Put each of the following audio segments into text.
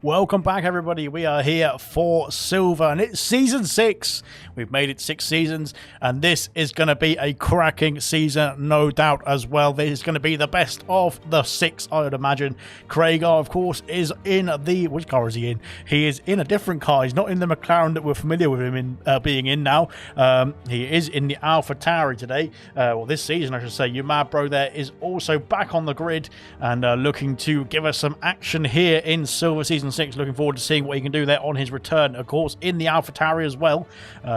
Welcome back, everybody. We are here for Silver, and it's Season 6. We've made it 6 seasons, and this is going to be a cracking season, no doubt, as well. This is going to be the best of the 6, I would imagine. Craigar, of course, is in the... Which car is he in? He is in a different car. He's not in the McLaren that we're familiar with him in being in now. He is in the AlphaTauri today, well, this season, I should say. Your mad bro there is also back on the grid and looking to give us some action here in Silver Season 6. Looking forward to seeing what he can do there on his return, of course, in the AlphaTauri as well.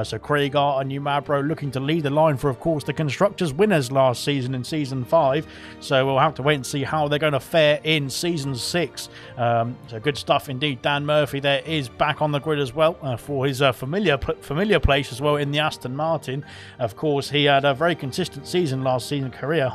So Craigar and Numabro looking to lead the line for, of course, the Constructors winners last season in Season 5. So we'll have to wait and see how they're going to fare in Season 6. So good stuff indeed. Dan Murphy there is back on the grid as well for his familiar place as well in the Aston Martin. Of course, he had a very consistent season last season, career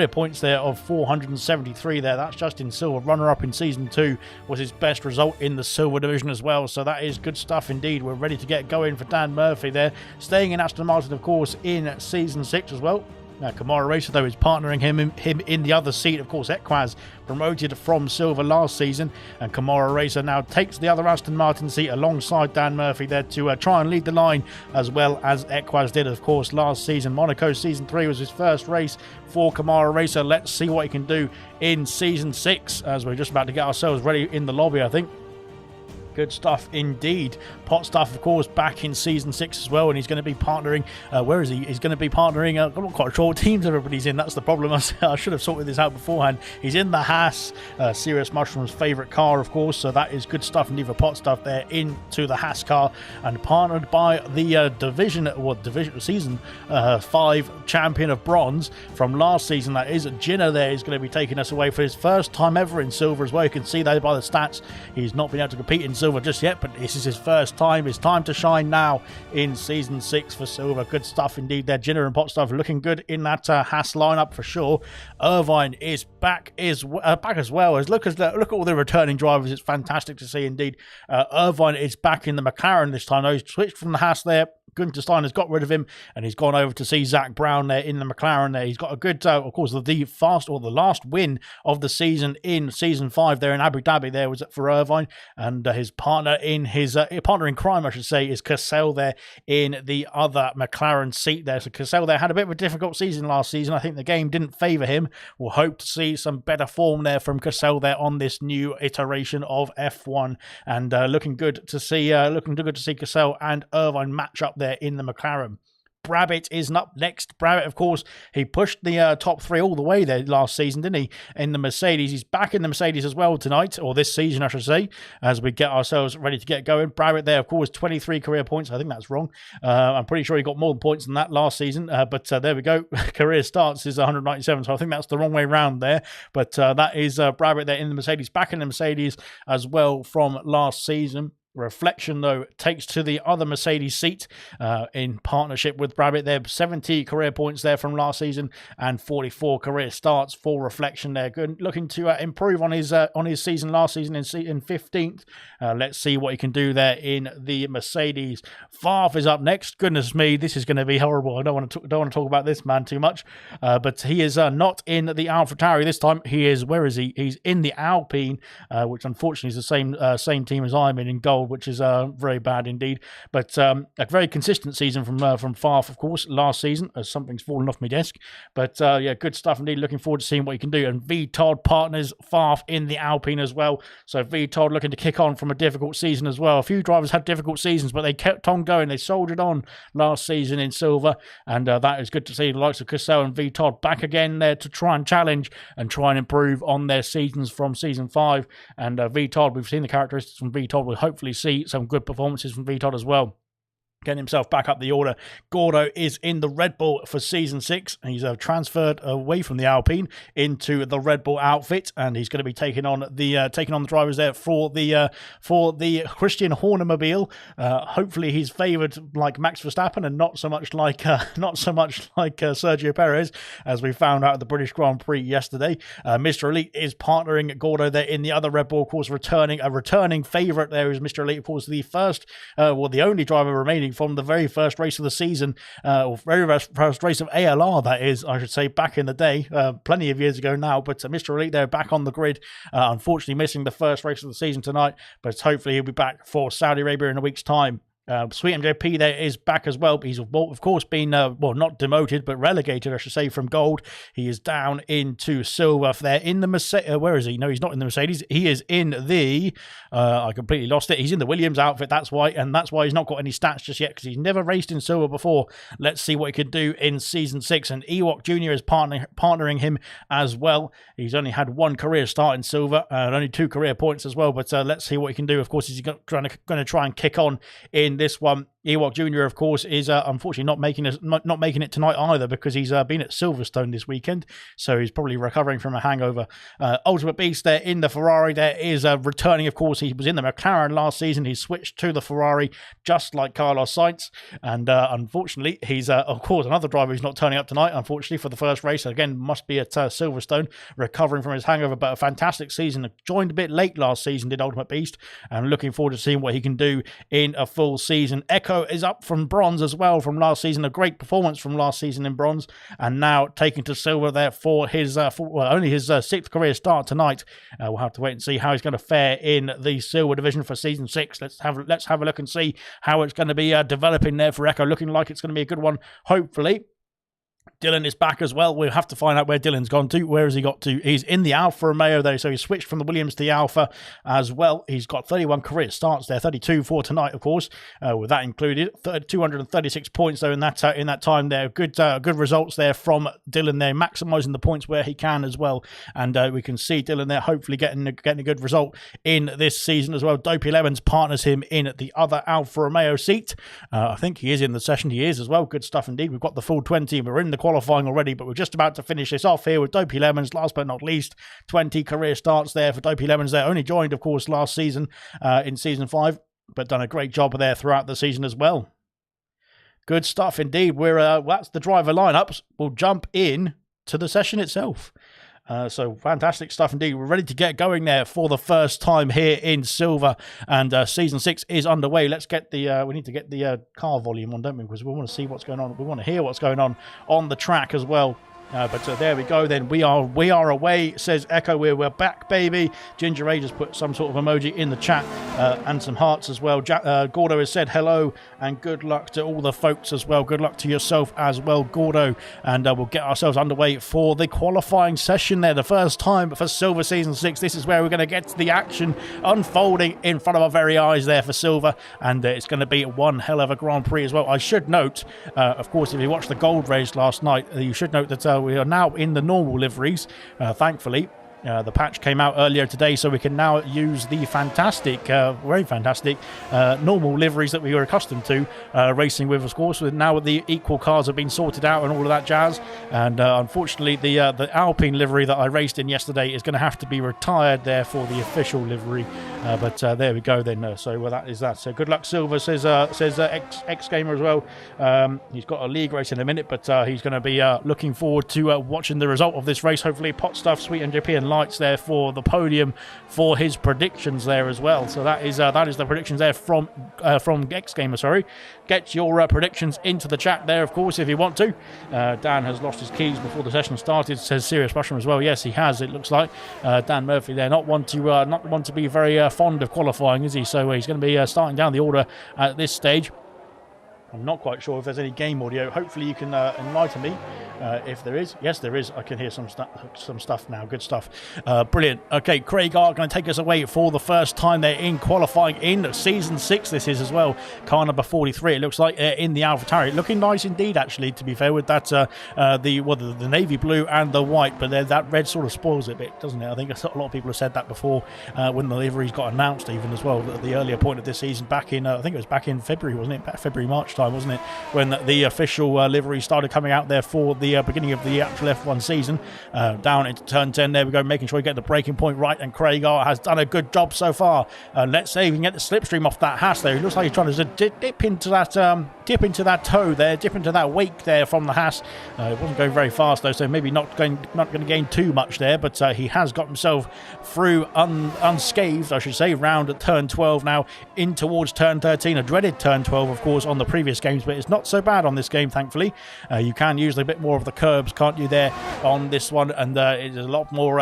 points there of 473 there. That's just in Silver. Runner-up in Season 2 was his best result in the Silver division as well, so that is good stuff indeed. We're ready to get going for Dan Murphy there, staying in Aston Martin, of course, in Season 6 as well. Now, Kamara Racer, though, is partnering him in the other seat. Of course, Equaz promoted from Silver last season, and Kamara Racer now takes the other Aston Martin seat alongside Dan Murphy there to try and lead the line, as well as Equaz did, of course, last season. Monaco Season 3 was his first race for Kamara Racer. Let's see what he can do in Season 6, as we're just about to get ourselves ready in the lobby, I think. Good stuff indeed. Pot Stuff, of course, back in Season 6 as well, and he's going to be partnering... where is he? He's going to be partnering... I'm not quite sure what teams everybody's in. That's the problem. I should have sorted this out beforehand. He's in the Haas, Serious Mushroom's favourite car, of course, so that is good stuff indeed for Pot Stuff there into the Haas car, and partnered by the Season 5 champion of bronze from last season. That is Jinner there. Is going to be taking us away for his first time ever in Silver as well. You can see that by the stats. He's not been able to compete in Silver just yet, but this is his first time. It's time to shine now in Season 6 for Silver. Good stuff indeed there. Jinner and Pot Stuff looking good in that Haas lineup for sure. Irvine is back as well. As look at all the returning drivers. It's fantastic to see indeed. Irvine is back in the McLaren this time. He's switched from the Haas there. Gunther Stein has got rid of him, and he's gone over to see Zach Brown there in the McLaren there. He's got a good, of course, the last win of the season in Season 5 there in Abu Dhabi there was for Irvine, and his partner in crime, I should say, is Cassell there in the other McLaren seat there. So Cassell there had a bit of a difficult season last season. I think the game didn't favour him. We'll hope to see some better form there from Cassell there on this new iteration of F1, and looking good to see Cassell and Irvine match up there in the McLaren. Brabbit is up next. Brabbit, of course, he pushed the top 3 all the way there last season, didn't he, in the Mercedes. He's back in the Mercedes as well tonight, or this season, I should say, as we get ourselves ready to get going. Brabbit there, of course, 23 career points. I think that's wrong. I'm pretty sure he got more points than that last season, but there we go. Career starts is 197, so I think that's the wrong way round there. But that is Brabbit there in the Mercedes, back in the Mercedes as well from last season. Reflection, though, takes to the other Mercedes seat in partnership with Brabbit there. 70 career points there from last season and 44 career starts for Reflection there. Good, looking to improve on his season last season in 15th. Let's see what he can do there in the Mercedes. Farf is up next. Goodness me, this is going to be horrible. I don't want to talk about this man too much, but he is not in the AlphaTauri this time. He is, where is he? He's in the Alpine, which unfortunately is the same team as I'm in gold, which is very bad indeed. But a very consistent season from Farf, of course, last season, as something's fallen off my desk. But yeah, good stuff indeed. Looking forward to seeing what he can do. And V Todd partners Farf in the Alpine as well. So V Todd looking to kick on from a difficult season as well. A few drivers had difficult seasons, but they kept on going. They soldiered on last season in Silver, and that is good to see the likes of Cassell and V Todd back again there to try and challenge and try and improve on their seasons from Season 5. And V Todd, we've seen the characteristics from V Todd. We'll hopefully see some good performances from V Todd as well. Getting himself back up the order. Gordo is in the Red Bull for Season 6. He's transferred away from the Alpine into the Red Bull outfit, and he's going to be taking on the drivers there for the Christian Horner-mobile. Hopefully, he's favoured like Max Verstappen and not so much like Sergio Perez, as we found out at the British Grand Prix yesterday. Mr. Elite is partnering Gordo there in the other Red Bull. Of course, returning favourite there is Mr. Elite. Of course, the only driver remaining unfortunately, from the very first race of the season, or very first race of ALR, that is, I should say, back in the day, plenty of years ago now. But Mr. Elite, they're back on the grid, unfortunately missing the first race of the season tonight, but hopefully he'll be back for Saudi Arabia in a week's time. Sweet MJP there is back as well. He's of course been well, not demoted but relegated, I should say, from gold. He is down into silver there in the Mercedes. Where is he? No, he's not in the Mercedes. He is in the I completely lost it. He's in the Williams outfit. That's why he's not got any stats just yet, because he's never raced in silver before. Let's see what he can do in season 6. And Ewok Jr. is partnering him as well. He's only had one career start in silver and only 2 career points as well. But let's see what he can do. Of course, he's going to try and kick on in this one. Ewok Jr., of course, is unfortunately not making it tonight either, because he's been at Silverstone this weekend, so he's probably recovering from a hangover. Ultimate Beast there in the Ferrari there is returning. Of course, he was in the McLaren last season. He switched to the Ferrari, just like Carlos Sainz, and unfortunately, he's of course another driver who's not turning up tonight, unfortunately, for the first race. Again, must be at Silverstone, recovering from his hangover, but a fantastic season. Joined a bit late last season, did Ultimate Beast, and looking forward to seeing what he can do in a full season. Echo is up from bronze as well from last season. A great performance from last season in bronze, and now taking to silver there for his only his 6th career start tonight. We'll have to wait and see how he's going to fare in the silver division for season 6. Let's have a look and see how it's going to be developing there for Echo. Looking like it's going to be a good one, hopefully. Dylan is back as well. We'll have to find out where Dylan's gone to. Where has he got to? He's in the Alfa Romeo though, so he switched from the Williams to the Alfa as well. He's got 31 career starts there, 32 for tonight, of course, with that included. 236 points though in that time there. Good results there from Dylan there, maximising the points where he can as well. And we can see Dylan there hopefully getting a good result in this season as well. Dopey Lemons partners him in the other Alfa Romeo seat. I think he is in the session. He is as well. Good stuff indeed. We've got the full 20. We're in the qualifying already, but we're just about to finish this off here with Dopey Lemons. Last but not least, 20 career starts there for Dopey Lemons. They only joined, of course, last season in season 5, but done a great job there throughout the season as well. Good stuff indeed. That's the driver lineups. We'll jump in to the session itself. So fantastic stuff indeed. We're ready to get going there for the first time here in silver, and season 6 is underway. Let's get the we need to get the car volume on, don't we? Because we want to see what's going on. We want to hear what's going on the track as well. But there we go then. We are away, says Echo. We're back, baby. Ginger A just put some sort of emoji in the chat and some hearts as well. Gordo has said hello and good luck to all the folks as well. Good luck to yourself as well, Gordo. And we'll get ourselves underway for the qualifying session there. The first time for Silver Season 6. This is where we're going to get to the action unfolding in front of our very eyes there for Silver. And it's going to be one hell of a Grand Prix as well. I should note, of course, if you watched the Gold race last night, you should note that we are now in the normal liveries, thankfully. The patch came out earlier today, so we can now use the fantastic, very fantastic, normal liveries that we were accustomed to racing with, of course. Now the equal cars have been sorted out and all of that jazz. And unfortunately, the Alpine livery that I raced in yesterday is going to have to be retired there for the official livery. But there we go then. So that is that. So good luck, Silver, says X Gamer as well. He's got a league race in a minute, but he's going to be looking forward to watching the result of this race. Hopefully, Pot Stuff, Sweet MJP, and Lights there for the podium for his predictions there as well. So that is the predictions there from X Gamer. Sorry, get your predictions into the chat there, of course, if you want to. Dan has lost his keys before the session started, says Serious Mushroom as well. Yes, he has. It looks like Dan Murphy there, not one to be very fond of qualifying, is he? So he's going to be starting down the order at this stage. I'm not quite sure if there's any game audio. Hopefully you can enlighten me if there is. Yes, there is. I can hear some stuff now. Good stuff. Brilliant. Okay, Craig Art going to take us away for the first time there in qualifying in Season 6. This is as well. Car number 43, it looks like, in the AlphaTauri. Looking nice indeed, actually, to be fair, with that the navy blue and the white. But that red sort of spoils it a bit, doesn't it? I think a lot of people have said that before when the liveries got announced even as well. At the earlier point of this season, back in, I think it was back in February, wasn't it? February, March time, wasn't it, when the official livery started coming out there for the beginning of the actual F1 season. Down into turn 10, there we go, making sure we get the braking point right, and Craigar has done a good job so far. Let's see if we can get the slipstream off that Haas there. It looks like he's trying to dip into that toe there, dip into that wake there from the Haas. It wasn't going very fast though, so maybe not going to gain too much there, but he has got himself through unscathed, I should say, round at turn 12 now, in towards turn 13, a dreaded turn 12 of course on the previous games, but it's not so bad on this game thankfully. You can use a bit more of the curbs, can't you, there on this one, and it's a lot more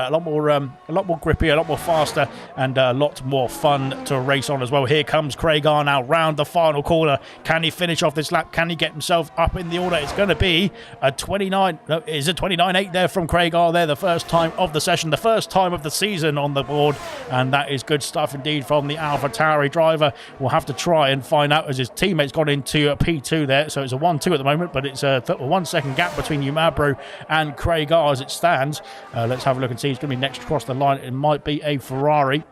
grippy, a lot more faster, and a lot more fun to race on as well. Here comes Craigar now round the final corner. Can he finish off this lap? Can he get himself up in the order? It's going to be a 29.8 there from Craigar there, the first time of the session, the first time of the season on the board, and that is good stuff indeed from the AlphaTauri driver. We'll have to try and find out as his teammates got into P2 there, so it's a 1-2 at the moment, but it's a 1 second gap between Umabro and Craigar as it stands. Let's have a look and see. He's going to be next across the line. It might be a Ferrari.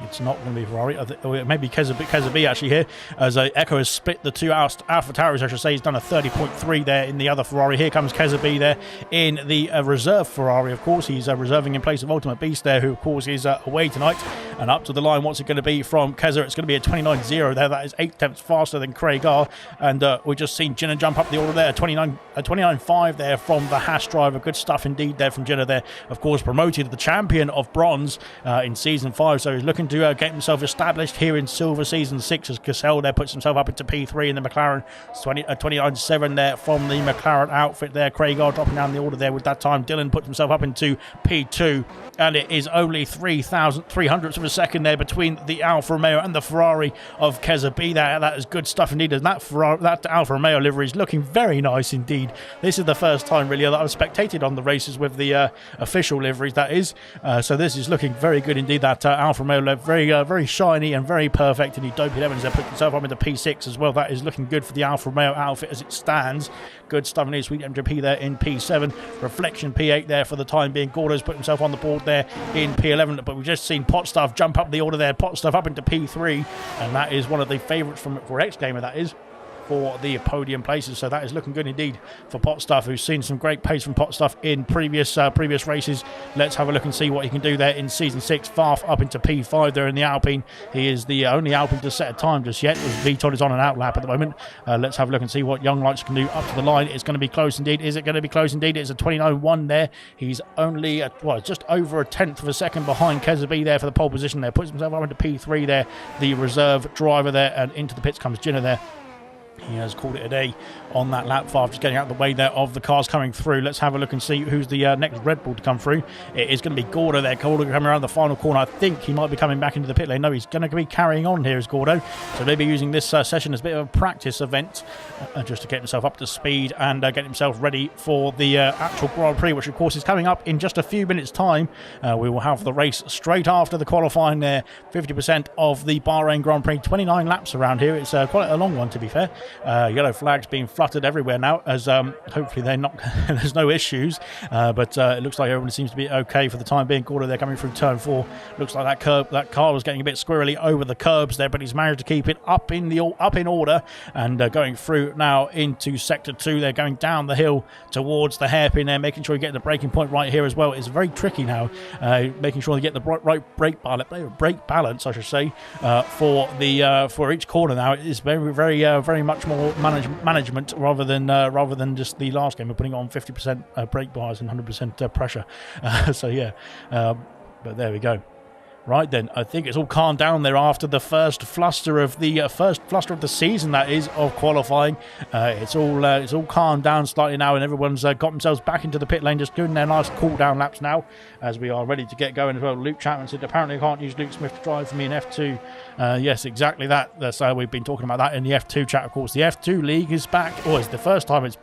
It's not going to be Ferrari. It may be Kezabi actually here, as Echo has split the two AlphaTauris, I should say. He's done a 30.3 there in the other Ferrari. Here comes Kezabi there in the reserve Ferrari, of course. He's reserving in place of Ultimate Beast there, who, of course, is away tonight. And up to the line, what's it going to be from Keza? It's going to be a 29.0 there. That is 8 tenths faster than Craigar. And we've just seen Jenna jump up the order there. 29.5 there from the Haas driver. Good stuff indeed there from Jenna there. Of course, promoted the champion of bronze in Season 5. So he's looking to get himself established here in Silver Season 6 as Cassell there puts himself up into P3 in the McLaren. 29.7 there from the McLaren outfit there. Craigar dropping down the order there with that time. Dylan puts himself up into P2, and it is only 3,300ths of a second there between the Alfa Romeo and the Ferrari of Kezabi there. That is good stuff indeed, and that Alfa Romeo livery is looking very nice indeed. This is the first time really that I've spectated on the races with the official liveries, that is. So this is looking very good indeed. That Alfa Romeo very shiny and very perfect, and he Dopey Evans there put himself up into P6 as well. That is looking good for the Alfa Romeo outfit as it stands. Good stuff indeed. Sweet MJP there in P7. Reflection P8 there for the time being. Gordo's put himself on the board there in P11, but we've just seen Potstuff jump up the order there. Potstuff up into P3, and that is one of the favourites for X Gamer, that is, for the podium places. So that is looking good indeed for Potstuff, who's seen some great pace from Potstuff in previous races. Let's have a look and see what he can do there in Season 6. Farf up into P5 there in the Alpine. He is the only Alpine to set a time just yet, as Viton is on an outlap at the moment. Let's have a look and see what Young Lights can do up to the line. It's going to be close indeed. Is it going to be close indeed? It's a 29.1 there. He's only just over a tenth of a second behind Kezabi there for the pole position there. Puts himself up into P3 there, the reserve driver there, and into the pits comes Jinner there. He has called it a day on that lap. Farf just getting out of the way there of the cars coming through. Let's have a look and see who's the next Red Bull to come through. It is going to be Gordo there. Gordo coming around the final corner. I think he might be coming back into the pit lane. No, he's going to be carrying on here as Gordo. So maybe using this session as a bit of a practice event just to get himself up to speed and get himself ready for the actual Grand Prix, which of course is coming up in just a few minutes' time. We will have the race straight after the qualifying there. 50% of the Bahrain Grand Prix. 29 laps around here. It's quite a long one, to be fair. Yellow flags being fluttered everywhere now, as hopefully they're not there's no issues, but it looks like everyone seems to be okay for the time being. Gordo there coming through turn 4. Looks like that car was getting a bit squirrely over the curbs there, but he's managed to keep it up in order, and going through now into sector 2. They're going down the hill towards the hairpin there, making sure you get the braking point right here as well. It's very tricky now, making sure they get the right brake balance, I should say, for each corner now. It's very much more management rather than just the last game of putting on 50% brake bars and 100% pressure. So yeah, but there we go. Right then, I think it's all calmed down there after the first fluster of the season, that is, of qualifying. It's all calmed down slightly now, and everyone's got themselves back into the pit lane, just doing their nice cool down laps now, as we are ready to get going as well. Luke Chapman said apparently I can't use Luke Smith to drive for me in F2. Yes, exactly that. That's we've been talking about that in the F2 chat, of course. The F2 League is back. Oh, it's the first time it's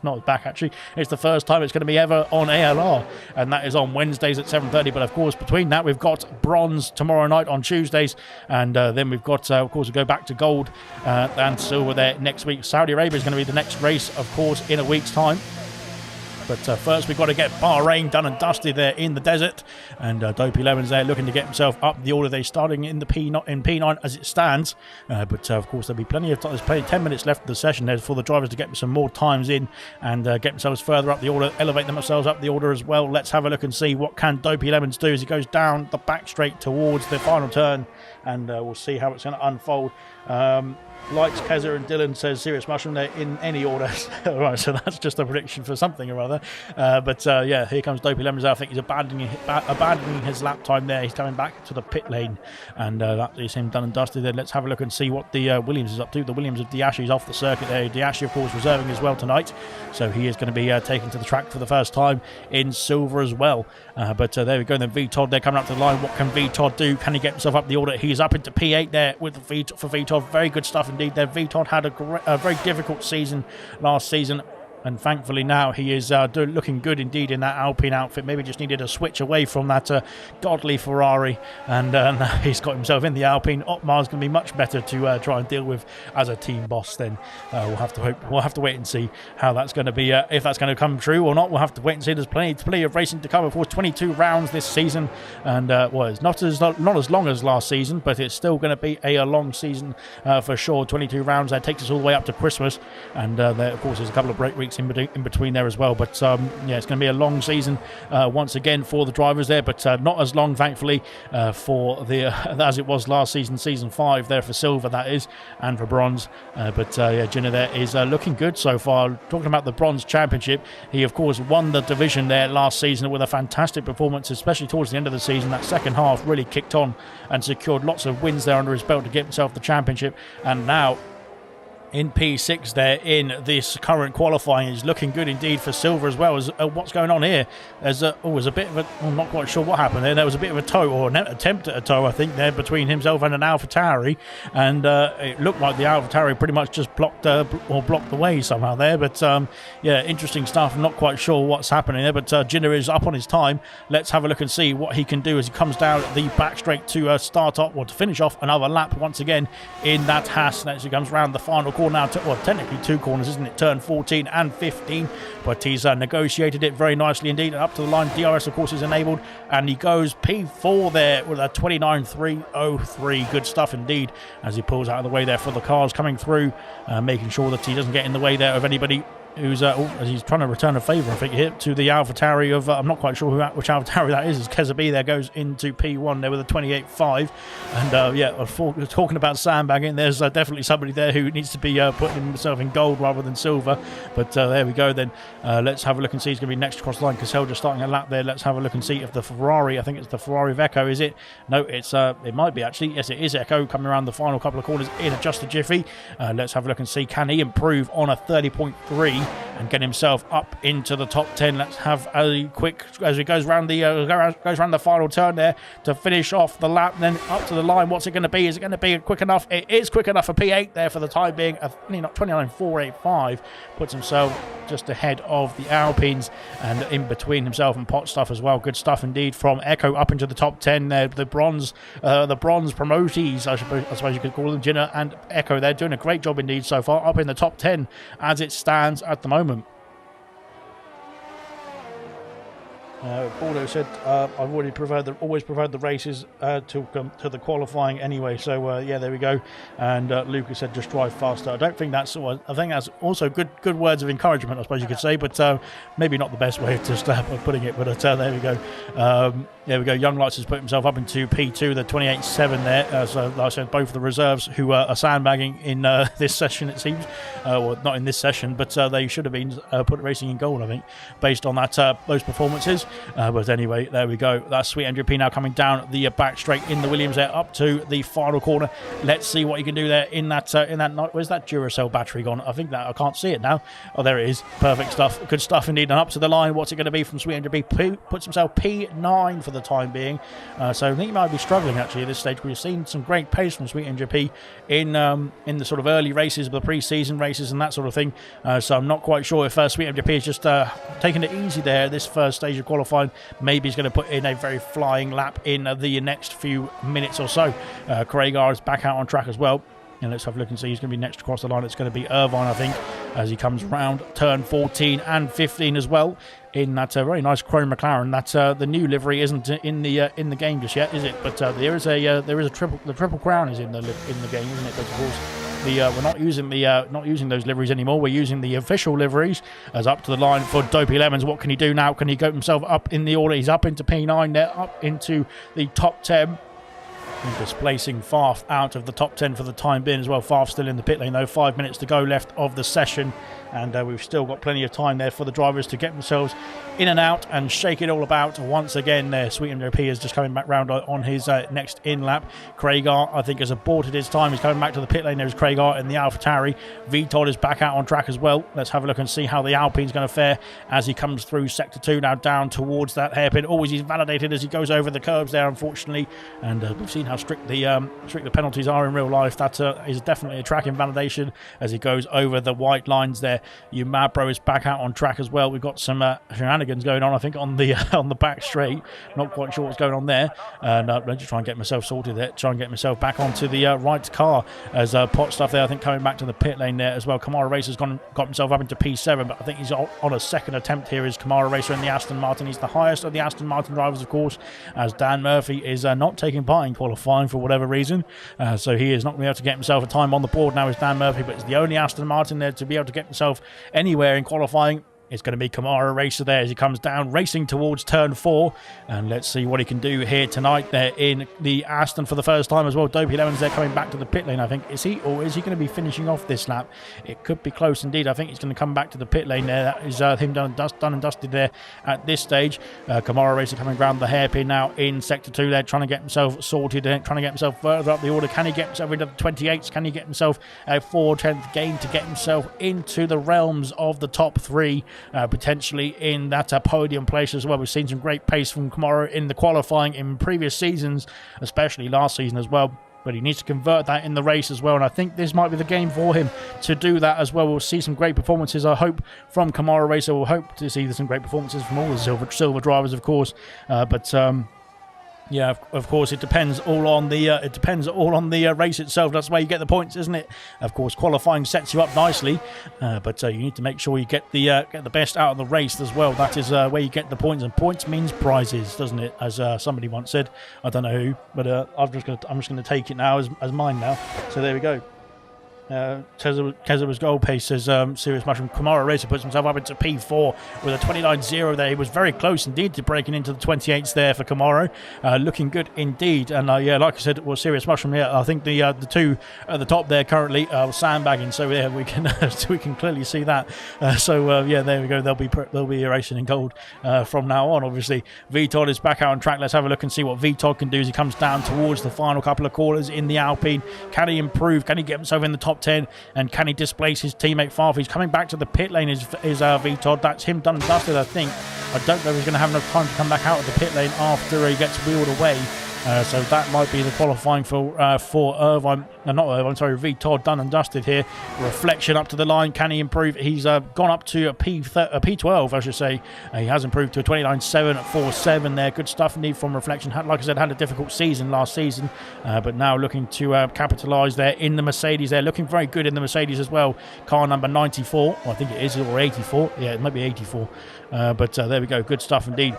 not back actually. It's the first time it's going to be ever on ALR, and that is on Wednesdays at 7:30. But of course, between that we've got bronze tomorrow night on Tuesdays, and then we've got of course we go back to gold and silver there next week. Saudi Arabia is going to be the next race, of course, in a week's time. But first we've got to get Bahrain done and dusted there in the desert, and Dopey Lemons there looking to get himself up the order. They're starting in the P9 as it stands, but of course there'll be plenty of time. There's plenty 10 minutes left of the session there for the drivers to get some more times in and get themselves further up the order, elevate themselves up the order as well. Let's have a look and see what can Dopey Lemons do as he goes down the back straight towards the final turn, and we'll see how it's going to unfold. Likes Keza and Dylan says Serious Mushroom there in any order. Right, so that's just a prediction for something or other. But yeah, here comes Dopey Lemons. I think he's abandoning his lap time there. He's coming back to the pit lane, and that is him done and dusted. Then let's have a look and see what the Williams is up to. The Williams of Diashi is off the circuit there. Diashi, of course, reserving as well tonight, so he is going to be taken to the track for the first time in silver as well. But there we go. Then V-Todd, they're coming up to the line. What can V-Todd do? Can he get himself up the order? He's up into P8 there with for V-Todd. Very good stuff indeed there. V-Todd had a very difficult season last season, and thankfully now he is looking good indeed in that Alpine outfit. Maybe just needed a switch away from that godly Ferrari, and he's got himself in the Alpine. Otmar's going to be much better to try and deal with as a team boss. Then we'll have to wait and see how that's going to be, if that's going to come true or not. We'll have to wait and see. There's plenty of racing to come. Of course, 22 rounds this season, and well, it's not as long as last season, but it's still going to be a long season for sure. 22 rounds that takes us all the way up to Christmas, and there, of course, there's a couple of break weeks in between there as well. But yeah, it's going to be a long season once again for the drivers there, but not as long, thankfully, for the as it was last season, season 5 there for silver, that is, and for bronze. But yeah, Jenna there is looking good so far. Talking about the bronze championship, he of course won the division there last season with a fantastic performance, especially towards the end of the season. That second half really kicked on and secured lots of wins there under his belt to get himself the championship, and now in P6 there in this current qualifying is looking good indeed for silver as well. As what's going on here, there's a bit of a, I'm not quite sure what happened there. There was a bit of a tow, or an attempt at a tow, I think, there between himself and an AlphaTauri, and it looked like the AlphaTauri pretty much just blocked the way somehow there. But yeah, interesting stuff. I'm not quite sure what's happening there, but Jinner is up on his time. Let's have a look and see what he can do as he comes down the back straight to start up, or to finish off another lap once again in that Haas. As he comes round the final corner now, well, technically 2 corners, isn't it? Turn 14 and 15, but he's negotiated it very nicely indeed. And up to the line, DRS of course is enabled, and he goes P4 there with a 29.303. Good stuff indeed as he pulls out of the way there for the cars coming through, making sure that he doesn't get in the way there of anybody who's as he's trying to return a favour, I think, here to the AlphaTauri of I'm not quite sure which AlphaTauri that is. As Keza B there goes into P1 there with a 28.5, and yeah, talking about sandbagging, there's definitely somebody there who needs to be putting himself in gold rather than silver. But there we go then. Let's have a look and see. He's going to be next across the line. Cassell just starting a lap there. Let's have a look and see if the Ferrari, I think it's the Ferrari of Echo, is it? No, it's it might be actually. Yes, it is Echo coming around the final couple of corners in just a jiffy. Let's have a look and see, can he improve on a 30.3 and get himself up into the top 10. Let's have a quick, as he goes round the final turn there to finish off the lap, then up to the line. What's it going to be? Is it going to be quick enough? It is quick enough for P8 there for the time being. 29.485 puts himself just ahead of the Alpines, and in between himself and Pot Stuff as well. Good stuff indeed from Echo up into the top 10 there. The bronze promotees, I suppose you could call them, Jinner and Echo. They're doing a great job indeed so far, up in the top 10 as it stands at the moment. Bordeaux said, I've already always preferred the races to the qualifying anyway. So yeah, there we go. And Lucas said, just drive faster. I don't think that's. I think that's also good words of encouragement, I suppose you could say, but maybe not the best way of just putting it. But there we go. There we go. Young Lights has put himself up into P2, the 28.7 there. So like I said, both of the reserves who are sandbagging in this session, it seems. Well, not in this session, but they should have been put racing in gold, I think, based on that those performances. But anyway, there we go. That's Sweet Andrew P now coming down the back straight in the Williams there up to the final corner. Let's see what he can do there in that where's that Duracell battery gone? I think that I can't see it now. Oh, there it is. Perfect stuff. Good stuff indeed. And up to the line. What's it going to be from Sweet Andrew P? Puts himself P9 for the time being. So I think he might be struggling actually at this stage. We've seen some great pace from Sweet Andrew P in the sort of early races, the pre-season races and that sort of thing. So I'm not quite sure if Sweet Andrew P is just taking it easy there at this first stage of qualifying. Maybe he's going to put in a very flying lap in the next few minutes or so. Craig R is back out on track as well. And let's have a look and see who's going to be next across the line. It's going to be Irvine, I think, as he comes round turn 14 and 15 as well. In that very nice chrome McLaren. That the new livery isn't in the game just yet, is it? But there is a triple crown is in the game, isn't it? But of course, we're not using those liveries anymore. We're using the official liveries. As up to the line for Dopey Lemons. What can he do now? Can he go himself up in the order? He's up into P9 there, up into the top 10. He's displacing Farf out of the top 10 for the time being as well. Farf still in the pit lane though. 5 minutes to go left of the session. And we've still got plenty of time there for the drivers to get themselves in and out and shake it all about. Once again there, Sweet MJP is just coming back round on his next in lap. Craigar, I think, has aborted his time. He's coming back to the pit lane. There's Craigar in the AlphaTauri. VTOL is back out on track as well. Let's have a look and see how the Alpine's going to fare as he comes through Sector 2 now down towards that hairpin. Always he's validated as he goes over the curbs there, unfortunately. And we've seen how strict the penalties are in real life. That is definitely a track invalidation as he goes over the white lines there. Umabro is back out on track as well. We've got some shenanigans going on, I think, on the back straight. Not quite sure what's going on there. And I'm just trying to get myself sorted there. Try and get myself back onto the right car as pot stuff there. I think coming back to the pit lane there as well. Kamara Racer's got himself up into P7, but I think he's on a second attempt here. Is Kamara Racer in the Aston Martin? He's the highest of the Aston Martin drivers, of course, as Dan Murphy is not taking part in qualifying for whatever reason. So he is not going to be able to get himself a time on the board now, is Dan Murphy, but it's the only Aston Martin there to be able to get himself anywhere in qualifying. It's going to be Kamara Racer there as he comes down, racing towards turn 4. And let's see what he can do here tonight there in the Aston for the first time as well. Dopey Lemons there coming back to the pit lane, I think. Is he going to be finishing off this lap? It could be close indeed. I think he's going to come back to the pit lane there. That is him done and dusted there at this stage. Kamara Racer coming round the hairpin now in Sector 2 there, trying to get himself sorted, trying to get himself further up the order. Can he get himself into the 28s? Can he get himself a 4/10th gain to get himself into the realms of the top 3? Potentially in that podium place as well. We've seen some great pace from Kamara in the qualifying in previous seasons, especially last season as well. But he needs to convert that in the race as well. And I think this might be the game for him to do that as well. We'll see some great performances, I hope, from Kamara Racer. We'll hope to see some great performances from all the silver drivers, of course. Yeah, of course, it depends all on the race itself. That's where you get the points, isn't it? Of course, qualifying sets you up nicely, but you need to make sure you get the best out of the race as well. That is where you get the points, and points means prizes, doesn't it? As somebody once said, I don't know who, but I'm just going to take it now as mine now. So there we go. Kezawa's goal pace says Serious Mushroom. Kamara Racer puts himself up into P4 with a 29.0 there. He was very close indeed to breaking into the 28s there for Kamara. Looking good indeed. And yeah, like I said, well, Serious Mushroom, yeah, I think the two at the top there currently sandbagging. So yeah, we can clearly see that. Yeah, there we go. They'll be racing in gold from now on. Obviously, VTOL is back out on track. Let's have a look and see what VTOL can do as he comes down towards the final couple of corners in the Alpine. Can he improve? Can he get himself in the top 10, and can he displace his teammate Farf? He's coming back to the pit lane, is VTOD. That's him done and dusted, I think. I don't know if he's going to have enough time to come back out of the pit lane after he gets wheeled away. So that might be the qualifying for Irvine. Not Irvine, sorry, VTOD done and dusted here. Reflection up to the line. Can he improve? He's gone up to a P12, I should say. He has improved to a 29.747 there. Good stuff indeed from Reflection. Like I said, had a difficult season last season, but now looking to capitalise there in the Mercedes. They're looking very good in the Mercedes as well. Car number 94. Well, I think it is, or 84. Yeah, it might be 84. But there we go. Good stuff indeed.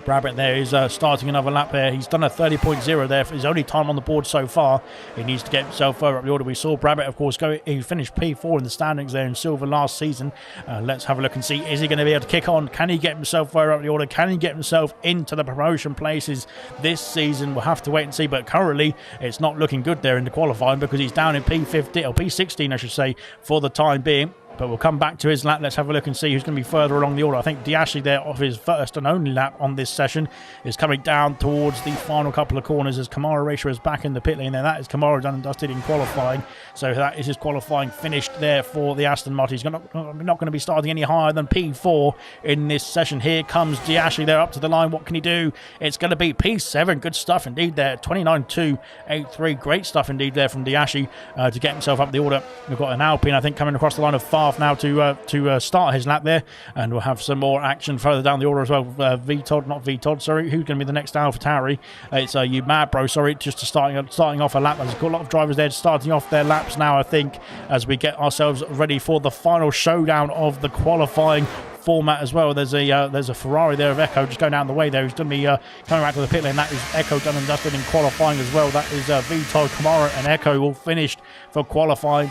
Brabbit there is starting another lap there. He's done a 30.0 there for his only time on the board so far. He needs to get himself further up the order. We saw Brabbit, of course, he finished P4 in the standings there in silver last season. Let's have a look and see, is he going to be able to kick on? Can he get himself further up the order? Can he get himself into the promotion places this season? We'll have to wait and see, but currently it's not looking good there in the qualifying because he's down in P15, or P16 I should say, for the time being. But we'll come back to his lap. Let's have a look and see who's going to be further along the order. I think Diashi there, off his first and only lap on this session, is coming down towards the final couple of corners as Kamara Racer is back in the pit lane there. That is Kamara done and dusted in qualifying. So that is his qualifying finished there for the Aston Martin. He's not going to be starting any higher than P4 in this session. Here comes Diashi there up to the line. What can he do? It's going to be P7. Good stuff indeed there. 29.283. Great stuff indeed there from Diashi to get himself up the order. We've got an Alpine, I think, coming across the line of 5. half now to start his lap there, and we'll have some more action further down the order as well. VTOD, sorry, who's going to be the next AlphaTauri? It's you mad bro, sorry, just to starting off a lap. There's a lot of drivers there starting off their laps now, I think, as we get ourselves ready for the final showdown of the qualifying format as well. There's a Ferrari there of Echo just going down the way there. He's going to be coming back to the pit lane. That is Echo done and dusted in qualifying as well. That is VTOD, Kamara and Echo all finished for qualifying.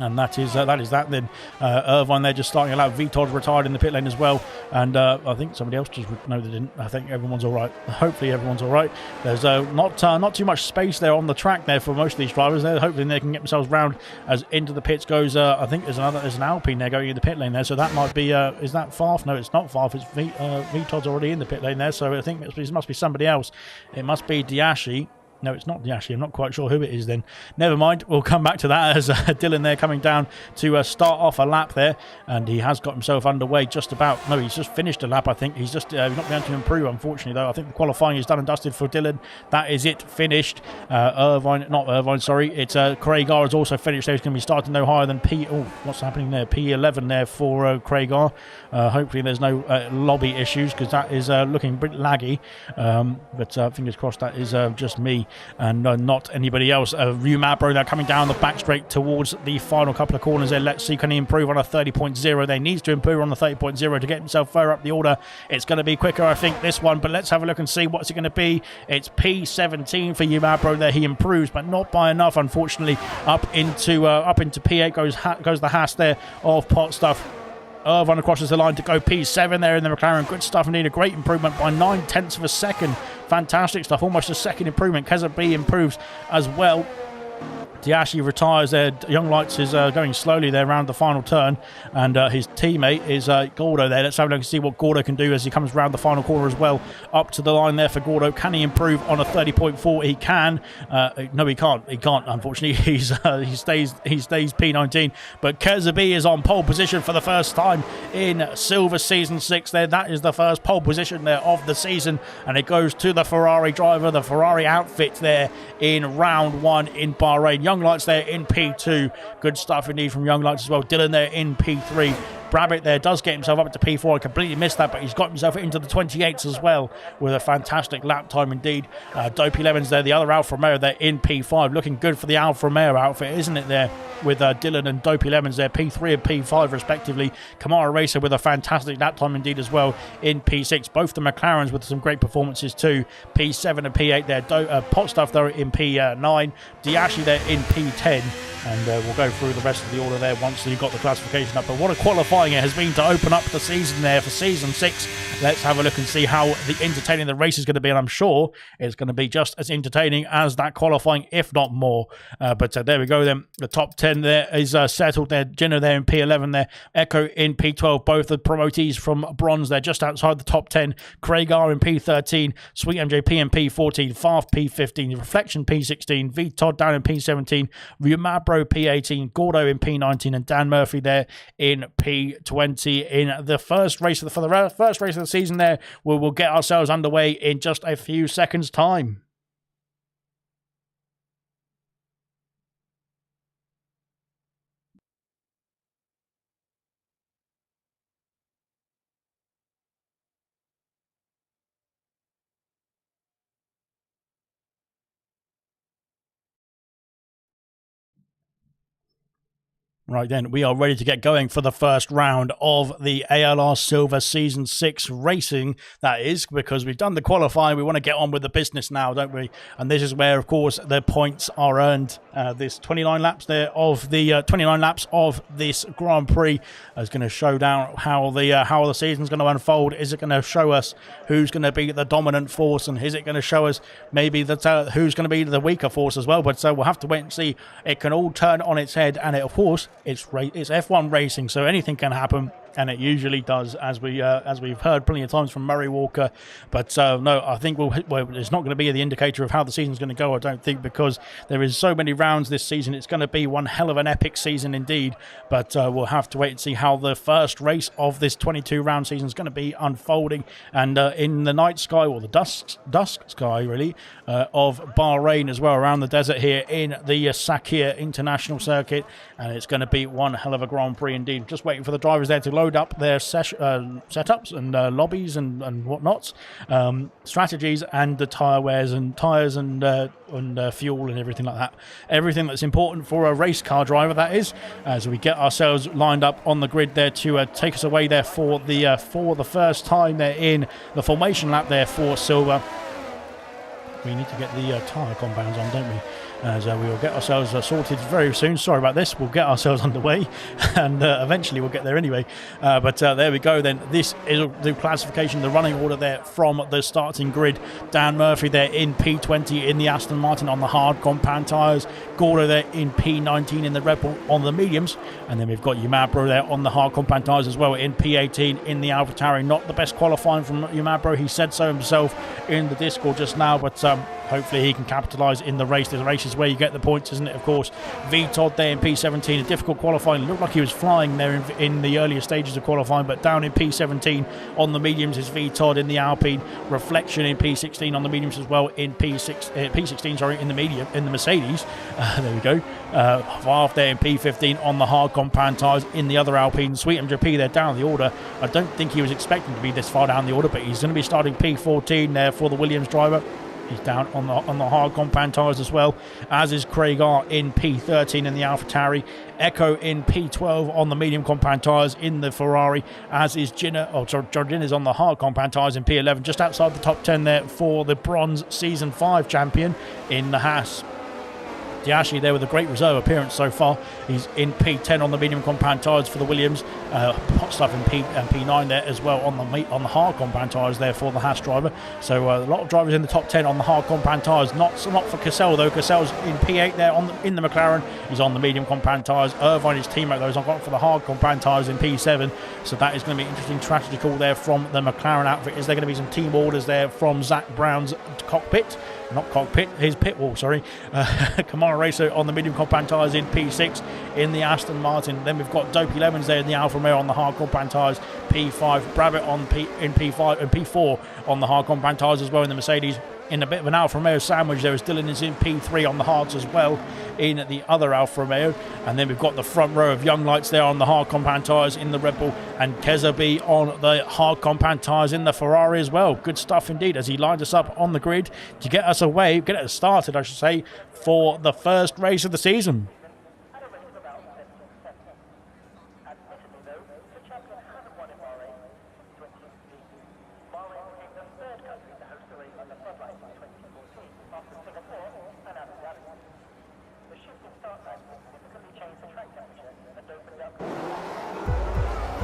And that is that then. Irvine there just starting a lap. VTOD retired in the pit lane as well. And I think somebody else just... No, they didn't. I think everyone's all right. Hopefully everyone's all right. There's not too much space there on the track there for most of these drivers there. Hopefully they can get themselves round as into the pits goes. I think there's an Alpine there going in the pit lane there. So that might be... is that Farf? No, it's not Farf. It's VTOD's already in the pit lane there. So I think it must be somebody else. It must be Diashi. No, it's not Diashi. I'm not quite sure who it is then. Never mind. We'll come back to that as Dylan there coming down to start off a lap there. And he has got himself underway just about. No, he's just finished a lap, I think. He's just not been able to improve, unfortunately, though. I think the qualifying is done and dusted for Dylan. That is it. Finished. Sorry. It's Craig R is also finished. So he's going to be starting no higher than P... Oh, what's happening there? P11 there for Craig R. Hopefully there's no lobby issues because that is looking a bit laggy. But fingers crossed that is just me and not anybody else. Mabro now coming down the back straight towards the final couple of corners there. Let's see, can he improve on a 30.0? They needs to improve on the 30.0 to get himself further up the order. It's going to be quicker, I think, this one, but let's have a look and see what's it going to be. It's P17 for Mabro there. He improves, but not by enough, unfortunately. Up into P8 goes the Haas there of Pot Stuff. Irvine crosses the line to go P7 there in the McLaren. Good stuff indeed. A great improvement by 9/10 of a second. Fantastic stuff. Almost a second improvement. Keza B improves as well. Diashi retires there. Young Lights is going slowly there around the final turn, and his teammate is Gordo there. Let's have a look and see what Gordo can do as he comes around the final corner as well. Up to the line there for Gordo. Can he improve on a 30.4? He can. No, he can't. He can't, unfortunately. He stays P19. But Kezabi is on pole position for the first time in Silver Season 6 there. That is the first pole position there of the season, and it goes to the Ferrari driver, the Ferrari outfit there in round 1 in Bahrain. Young Lights there in P2. Good stuff indeed from Young Lights as well. Dylan there in P3. Brabbit there does get himself up to P4. I completely missed that, but he's got himself into the 28s as well with a fantastic lap time indeed. Dopey Lemons there, the other Alfa Romeo there in P5. Looking good for the Alfa Romeo outfit, isn't it there? With Dylan and Dopey Lemons there, P3 and P5 respectively. Kamara Racer with a fantastic lap time indeed as well in P6. Both the McLarens with some great performances too. P7 and P8 there. Pot Stuff there in P9. Diashi there in P10. And we'll go through the rest of the order there once you've got the classification up. But what a qualifying it has been to open up the season there for Season 6. Let's have a look and see how entertaining the race is going to be. And I'm sure it's going to be just as entertaining as that qualifying, if not more. But there we go then. The top 10 there is settled there. Jenna there in P11 there. Echo in P12. Both the promotees from Bronze. They're just outside the top 10. Craig R in P13. Sweet MJP in P14. Farf P15. Reflection P16. V Todd down in P17. Ryumabro P18, Gordo in P19, and Dan Murphy there in P20 in the first race for the first race of the season there. We'll get ourselves underway in just a few seconds' time. Right then, we are ready to get going for the first round of the ALR Silver Season 6 racing. That is, because we've done the qualifying, we want to get on with the business now, don't we? And this is where, of course, the points are earned. This 29 laps there of the 29 laps of this Grand Prix is going to show down how the season's going to unfold. Is it going to show us who's going to be the dominant force, and is it going to show us maybe that who's going to be the weaker force as well? But so we'll have to wait and see. It can all turn on its head, and of course, it's F1 racing, so anything can happen. and it usually does, as we've heard plenty of times from Murray Walker. But no, I think it's not going to be the indicator of how the season's going to go, I don't think, because there is so many rounds this season. It's going to be one hell of an epic season indeed, but we'll have to wait and see how the first race of this 22-round season is going to be unfolding. And in the night sky, or the dusk sky, really, of Bahrain as well, around the desert here in the Sakhir International Circuit, and it's going to be one hell of a Grand Prix indeed. Just waiting for the drivers there to load up their setups and lobbies and whatnots, strategies, and the tyres and fuel and everything like that. Everything that's important for a race car driver, that is, as we get ourselves lined up on the grid there to take us away there for the first time there in the formation lap there for Silver. We need to get the tyre compounds on, don't we? As we will get ourselves sorted very soon. Sorry about this. We'll get ourselves underway, and eventually we'll get there anyway. But there we go then. This is the classification, the running order there from the starting grid. Dan Murphy there in P20 in the Aston Martin on the hard compound tyres. Gordo there in P19 in the Red Bull on the mediums. And then we've got Yumabro there on the hard compound tyres as well in P18 in the AlphaTauri. Not the best qualifying from Yumabro. He said so himself in the Discord just now, but hopefully he can capitalise in the race. The race is where you get the points, isn't it? Of course, V Todd there in P17, a difficult qualifying. It looked like he was flying there in the earlier stages of qualifying, but down in P17 on the mediums is V Todd in the Alpine. Reflection in P16 on the mediums as well in P16, sorry, in the Mercedes. There we go. Half there in P15 on the hard compound tyres in the other Alpine. Sweet MJP there down the order. I don't think he was expecting to be this far down the order, but he's going to be starting P14 there for the Williams driver. He's down on the hard compound tyres as well, as is Craig R in P13 in the AlphaTauri. Echo in P12 on the medium compound tyres in the Ferrari, as is Jordan is on the hard compound tyres in P11, just outside the top 10 there for the bronze Season 5 champion in the Haas. Diashi there with a great reserve appearance so far. He's in P10 on the medium compound tyres for the Williams. Hot stuff in P9 there as well on the hard compound tyres there for the Haas driver. So a lot of drivers in the top 10 on the hard compound tyres. Not for Cassell though. Cassell's in P8 there in the McLaren. He's on the medium compound tyres. Irvine, his teammate though, is on for the hard compound tyres in P7. So that is going to be an interesting strategy call there from the McLaren outfit. Is there going to be some team orders there from Zach Brown's cockpit? Not cockpit, his pit wall, sorry. Kamara Racer on the medium compound tyres in P6 in the Aston Martin. Then we've got Dopey Lemons there in the Alfa Romeo on the hard compound tyres, P5. Brabbitt in P5 and P4 on the hard compound tyres as well in the Mercedes. In a bit of an Alfa Romeo sandwich there as Dylan is in P3 on the hards as well in the other Alfa Romeo. And then we've got the front row of young lights there on the hard compound tyres in the Red Bull, and Kezabi on the hard compound tyres in the Ferrari as well. Good stuff indeed as he lined us up on the grid to get us started, I should say, for the first race of the season.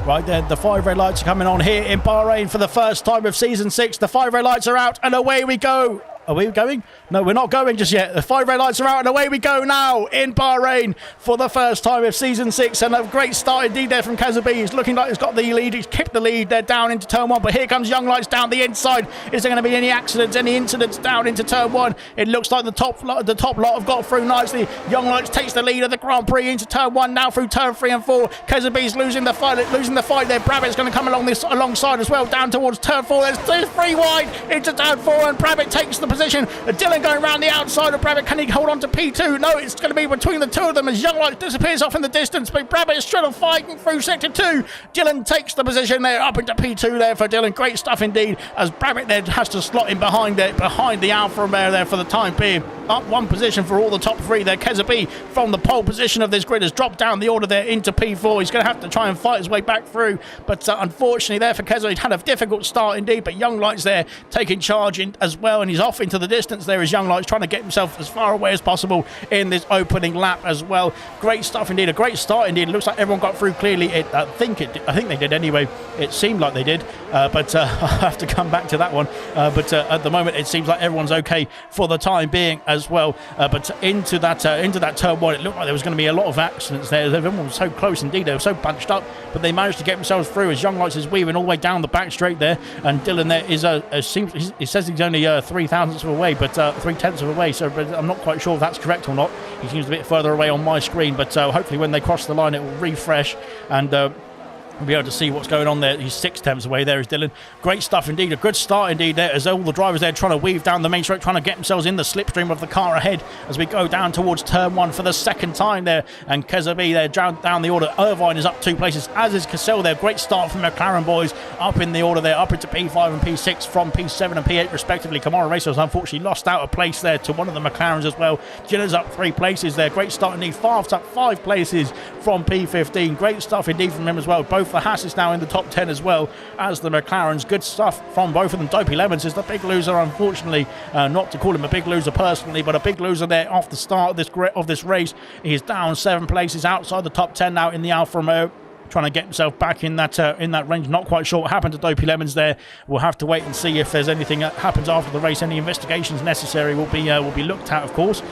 Right there, the 5 red lights are coming on here in Bahrain for the first time of Season 6. The 5 red lights are out and away we go. Are we going? No, we're not going just yet. The 5 red lights are out and away we go now in Bahrain for the first time of Season 6. And a great start indeed there from Kazabi. He's looking like he's got the lead. He's kicked the lead there down into Turn 1. But here comes Young Lights down the inside. Is there going to be any accidents, any incidents down into Turn 1? It looks like the top lot have got through nicely. Young Lights takes the lead of the Grand Prix into Turn 1. Now through Turn 3 and 4. Kazabi's losing the fight there. Brabbitt's going to come alongside as well down towards Turn 4. There's 3 wide into Turn 4 and Brabbitt takes the position. Dylan going around the outside of Brabbitt. Can he hold on to P2? No, it's going to be between the two of them as Young Lights disappears off in the distance. But Brabbitt is still fighting through Sector 2. Dylan takes the position there up into P2 there for Dylan. Great stuff indeed as Brabbitt there has to slot in behind the Alfa Romeo there for the time being. Up one position for all the top 3 there. Kezabi from the pole position of this grid has dropped down the order there into P4. He's going to have to try and fight his way back through. But unfortunately there for Kezabi, he'd had a difficult start indeed. But Young Lights there taking charge as well. And he's off into the distance there as Young Lights trying to get himself as far away as possible in this opening lap as well. Great stuff indeed, a great start indeed. It looks like everyone got through clearly. I think they did anyway. It seemed like they did, but I'll have to come back to that one. But at the moment, it seems like everyone's okay for the time being as well. But into that turn one, it looked like there was going to be a lot of accidents there. Everyone was so close indeed. They were so bunched up, but they managed to get themselves through as Young Lights is weaving all the way down the back straight there. And Dylan there is he says he's only 3/1000 of away, but 3/10 of away. So but I'm not quite sure if that's correct or not. He seems a bit further away on my screen, but hopefully when they cross the line, it will refresh and. We'll be able to see what's going on there. He's 6/10 away there is Dylan. Great stuff indeed. A good start indeed there as all the drivers there trying to weave down the main straight, trying to get themselves in the slipstream of the car ahead as we go down towards turn one for the second time there. And Kezabi there down the order. Irvine is up 2 places, as is Cassell there. Great start from McLaren boys up in the order there, up into P5 and P6 from P7 and P8 respectively. Kamara Racers unfortunately lost out a place there to one of the McLarens as well. Gillen's up 3 places there. Great start indeed. Favre's up 5 places from P15. Great stuff indeed from him as well. Both the Haas is now in the top 10 as well as the McLarens. Good stuff from both of them. Dopey Lemons is the big loser, unfortunately. Not to call him a big loser personally, but a big loser there off the start of this race. He is down 7 places outside the top 10 now in the Alfa Romeo. Trying to get himself back in that range. Not quite sure what happened to Dopey Lemons there. We'll have to wait and see if there's anything that happens after the race. Any investigations necessary will be looked at, of course.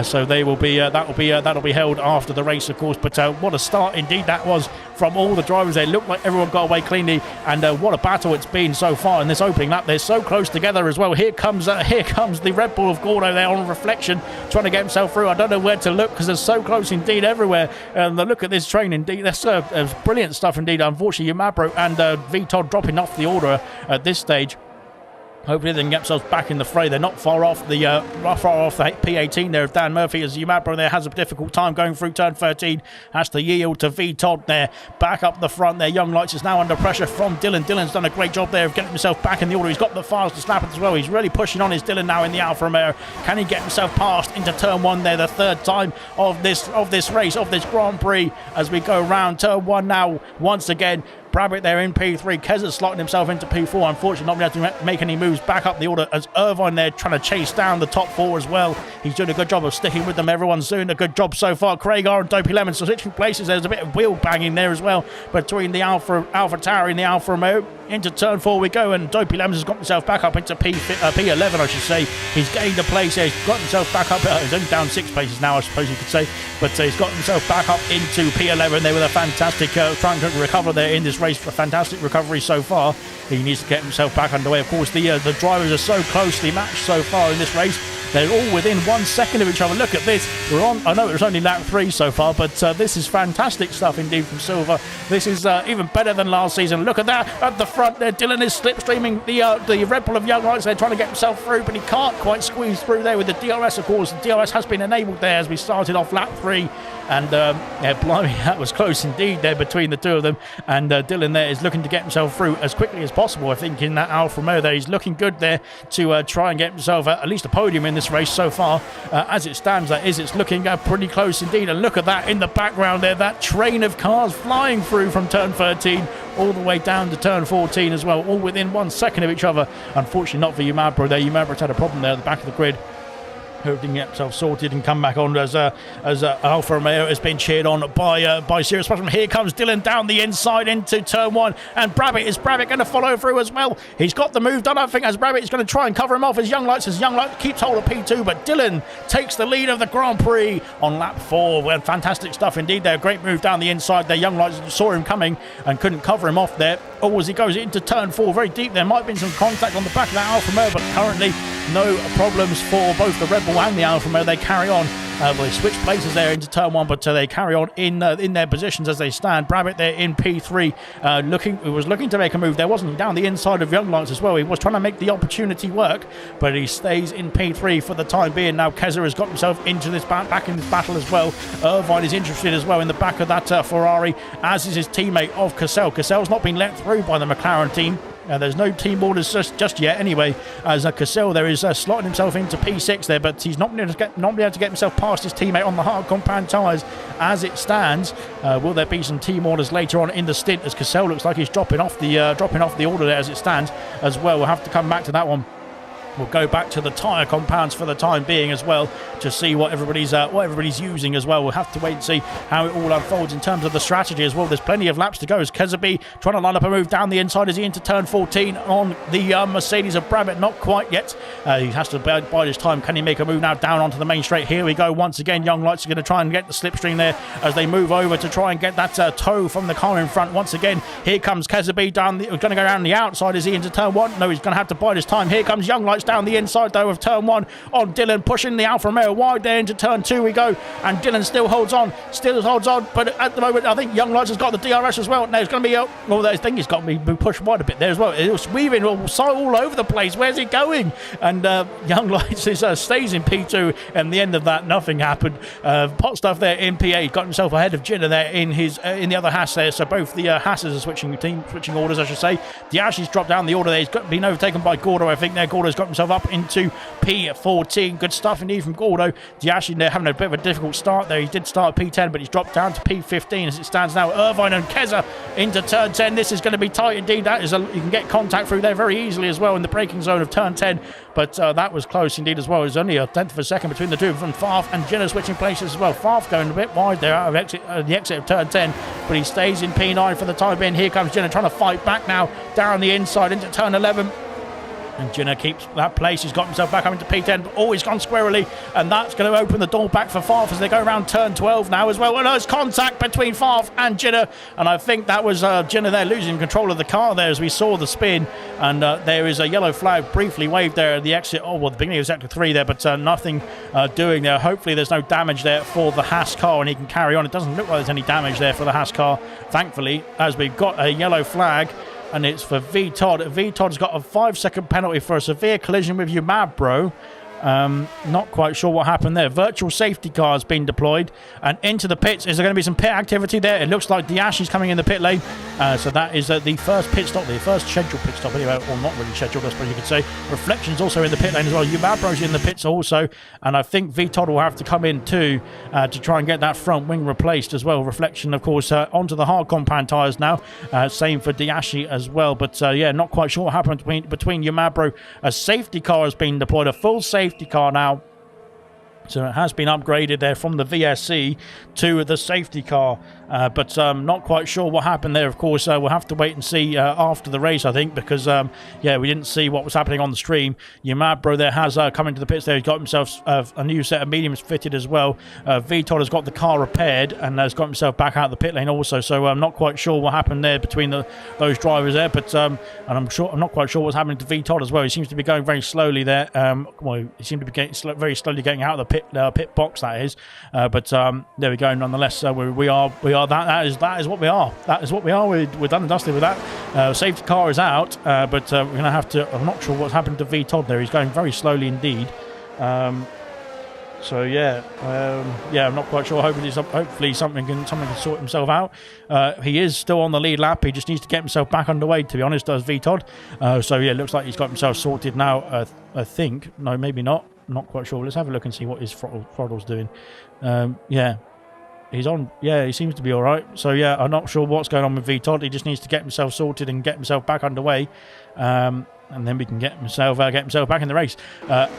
So they will be that'll be held after the race, of course. But what a start indeed that was from all the drivers. They looked like everyone got away cleanly, and what a battle it's been so far in this opening lap. They're so close together as well. Here comes the Red Bull of Gordo there on reflection, trying to get himself through. I don't know where to look because they're so close indeed everywhere. And the look at this train indeed. That's brilliant stuff indeed. Unfortunately, Yamabro and VTOD dropping off the order at this stage. Hopefully they can get themselves back in the fray. They're not far off the P18 there of Dan Murphy, as Yamabro there has a difficult time going through turn 13. Has to yield to VTOD there. Back up the front there. Young Lights is now under pressure from Dylan. Dylan's done a great job there of getting himself back in the order. He's got the fastest lap as well. He's really pushing on his Dylan now in the Alfa Romeo. Can he get himself past into turn one there? The third time of this race, of this Grand Prix, as we go round turn one now once again. Brabbit there in P3. Kez's slotting himself into P4. Unfortunately, not been able to make any moves back up the order as Irvine there trying to chase down the top 4 as well. He's doing a good job of sticking with them. Everyone's doing a good job so far. Craigar and Dopey Lemon switching places. There's a bit of wheel banging there as well between the Alpha Tower and the Alfa Romeo. Into turn 4 we go, and Dopey Lemons has got himself back up into P11, I should say. He's gained a place here. He's got himself back up. He's only down 6 places now, I suppose you could say. But he's got himself back up into P11 there with a fantastic trying to recover there in this race. A fantastic recovery so far. He needs to get himself back underway. Of course, the drivers are so closely matched so far in this race. They're all within 1 second of each other. Look at this. We're on. I know it was only lap 3 so far, but this is fantastic stuff indeed from Silver. This is even better than last season. Look at that at the front there. Dylan is slipstreaming the Red Bull of Young Lights. They're trying to get himself through, but he can't quite squeeze through there with the DRS. Of course, the DRS has been enabled there as we started off lap 3. And yeah, blimey, that was close indeed there between the two of them. And Dylan there is looking to get himself through as quickly as possible. I think in that Alfa Romeo there, he's looking good there to try and get himself at least a podium in this race so far. As it stands, that is, it's looking pretty close indeed. And look at that in the background there, that train of cars flying through from turn 13 all the way down to turn 14 as well, all within 1 second of each other. Unfortunately not for Yumabro there. Yumabro's had a problem there at the back of the grid. Hope he can get himself sorted and come back on as Alfa Romeo has been cheered on by Sirius Spectrum. Here comes Dylan down the inside into turn 1, and is Brabbit going to follow through as well? He's got the move done, I think, as Brabbit is going to try and cover him off as Young Lights keeps hold of P2, but Dylan takes the lead of the Grand Prix on lap 4. Well, fantastic stuff indeed there. Great move down the inside there. Young Lights saw him coming and couldn't cover him off there. Oh, as he goes into turn 4, very deep. There might have been some contact on the back of that Alfa Romeo, but currently no problems for both the Red Bull and the Alfa Romeo. They carry on. They switch places there into turn 1, but they carry on in their positions as they stand. Brabbit there in P3, was looking to make a move there, wasn't he? Down the inside of Young Lights as well. He was trying to make the opportunity work, but he stays in P3 for the time being. Now Keza has got himself into this back in this battle as well. Irvine is interested as well in the back of that Ferrari, as is his teammate of Cassell. Cassell's not been let through by the McLaren team. There's no team orders just yet anyway, as Cassell there is slotting himself into P6 there, but he's not been able to get himself past his teammate on the hard compound tyres as it stands. Will there be some team orders later on in the stint, as Cassell looks like he's dropping off the order there as it stands as well? We'll have to come back to that one. We'll go back to the tyre compounds for the time being as well to see what everybody's using as well. We'll have to wait and see how it all unfolds in terms of the strategy as well. There's plenty of laps to go as Kezabi trying to line up a move down the inside as he into turn 14 on the Mercedes of Brabant. Not quite yet. He has to bide his time. Can he make a move now down onto the main straight? Here we go once again. Young Lights are going to try and get the slipstream there as they move over to try and get that toe from the car in front. Once again, here comes Kezabi down. Going to go around the outside. Is he into turn 1? No, he's going to have to bide his time. Here comes Young Lights down the inside though of turn 1 on Dylan, pushing the Alfa Romeo wide there into turn 2 we go, and Dylan still holds on, but at the moment I think Young Lights has got the DRS as well. Now it's going to be I think he's got to be pushed wide a bit there as well. It was weaving all over the place. Where's he going? And Young Lights stays in P2, and the end of that nothing happened. Pot stuff there in P8. He got himself ahead of Jenner there in the other Haas there, so both the Haases are switching orders, I should say. Diashi's dropped down the order there. He's been overtaken by Gordo, I think there. Gordo's got himself up into P14. Good stuff indeed from Gordo. Diashi there having a bit of a difficult start there. He did start at P10, but he's dropped down to P15 as it stands now. Irvine and Keza into turn 10. This is going to be tight indeed. That is you can get contact through there very easily as well in the braking zone of turn 10, but that was close indeed as well. It was only a tenth of a second between the two of them. Farf and Jenner switching places as well. Farf going a bit wide there out of the exit of turn 10, but he stays in P9 for the time being. Here comes Jenner trying to fight back now down the inside into turn 11. And Jenner keeps that place. He's got himself back up into P10, but he's gone squirrely, and that's going to open the door back for Farf as they go around turn 12 now as well. And there's contact between Farf and Jenner, and I think that was Jenner there losing control of the car there as we saw the spin, and there is a yellow flag briefly waved there at the exit, the beginning of sector 3 there, but nothing doing there. Hopefully there's no damage there for the Haas car and he can carry on. It doesn't look like there's any damage there for the Haas car, thankfully, as we've got a yellow flag. And it's for V. Todd. V. Todd's got a 5-second penalty for a severe collision with you, mad bro. Not quite sure what happened there. Virtual safety car has been deployed and into the pits. Is there going to be some pit activity there? It looks like Diashi's coming in the pit lane. So that is the first pit stop, the first scheduled pit stop anyway, or not really scheduled, I suppose you could say. Reflection's also in the pit lane as well. Umabro's in the pits also, and I think V-Todd will have to come in too to try and get that front wing replaced as well. Reflection, of course, onto the hard compound tyres now. Same for Diashi as well, but yeah, not quite sure what happened between Umabro. A safety car has been deployed, a full safety car now. So it has been upgraded there from the VSC to the safety car, but not quite sure what happened there. Of course, we'll have to wait and see after the race, I think, because yeah, we didn't see what was happening on the stream. Yamabro there has come into the pits there. He's got himself a new set of mediums fitted as well. V-Todd has got the car repaired and has got himself back out of the pit lane also. So I'm not quite sure what happened there between those drivers there, but and I'm not quite sure what's happening to V-Todd as well. He seems to be going very slowly there. Well, he seemed to be very slowly getting out of the pit box, that is, but there we go. Nonetheless, we are that is what we are. That is what we are. We're done and dusted with that. Safety car is out, but we're gonna have to. I'm not sure what's happened to V Todd there. He's going very slowly indeed. So yeah, yeah, I'm not quite sure. Hopefully something can sort himself out. He is still on the lead lap. He just needs to get himself back underway, to be honest, does V Todd. So yeah, it looks like he's got himself sorted now. I think. No, maybe not. Not quite sure. Let's have a look and see what his throttle's doing. Yeah, he's on. Yeah, he seems to be all right. So yeah, I'm not sure what's going on with V Todd. He just needs to get himself sorted and get himself back underway. And then we can get himself back in the race.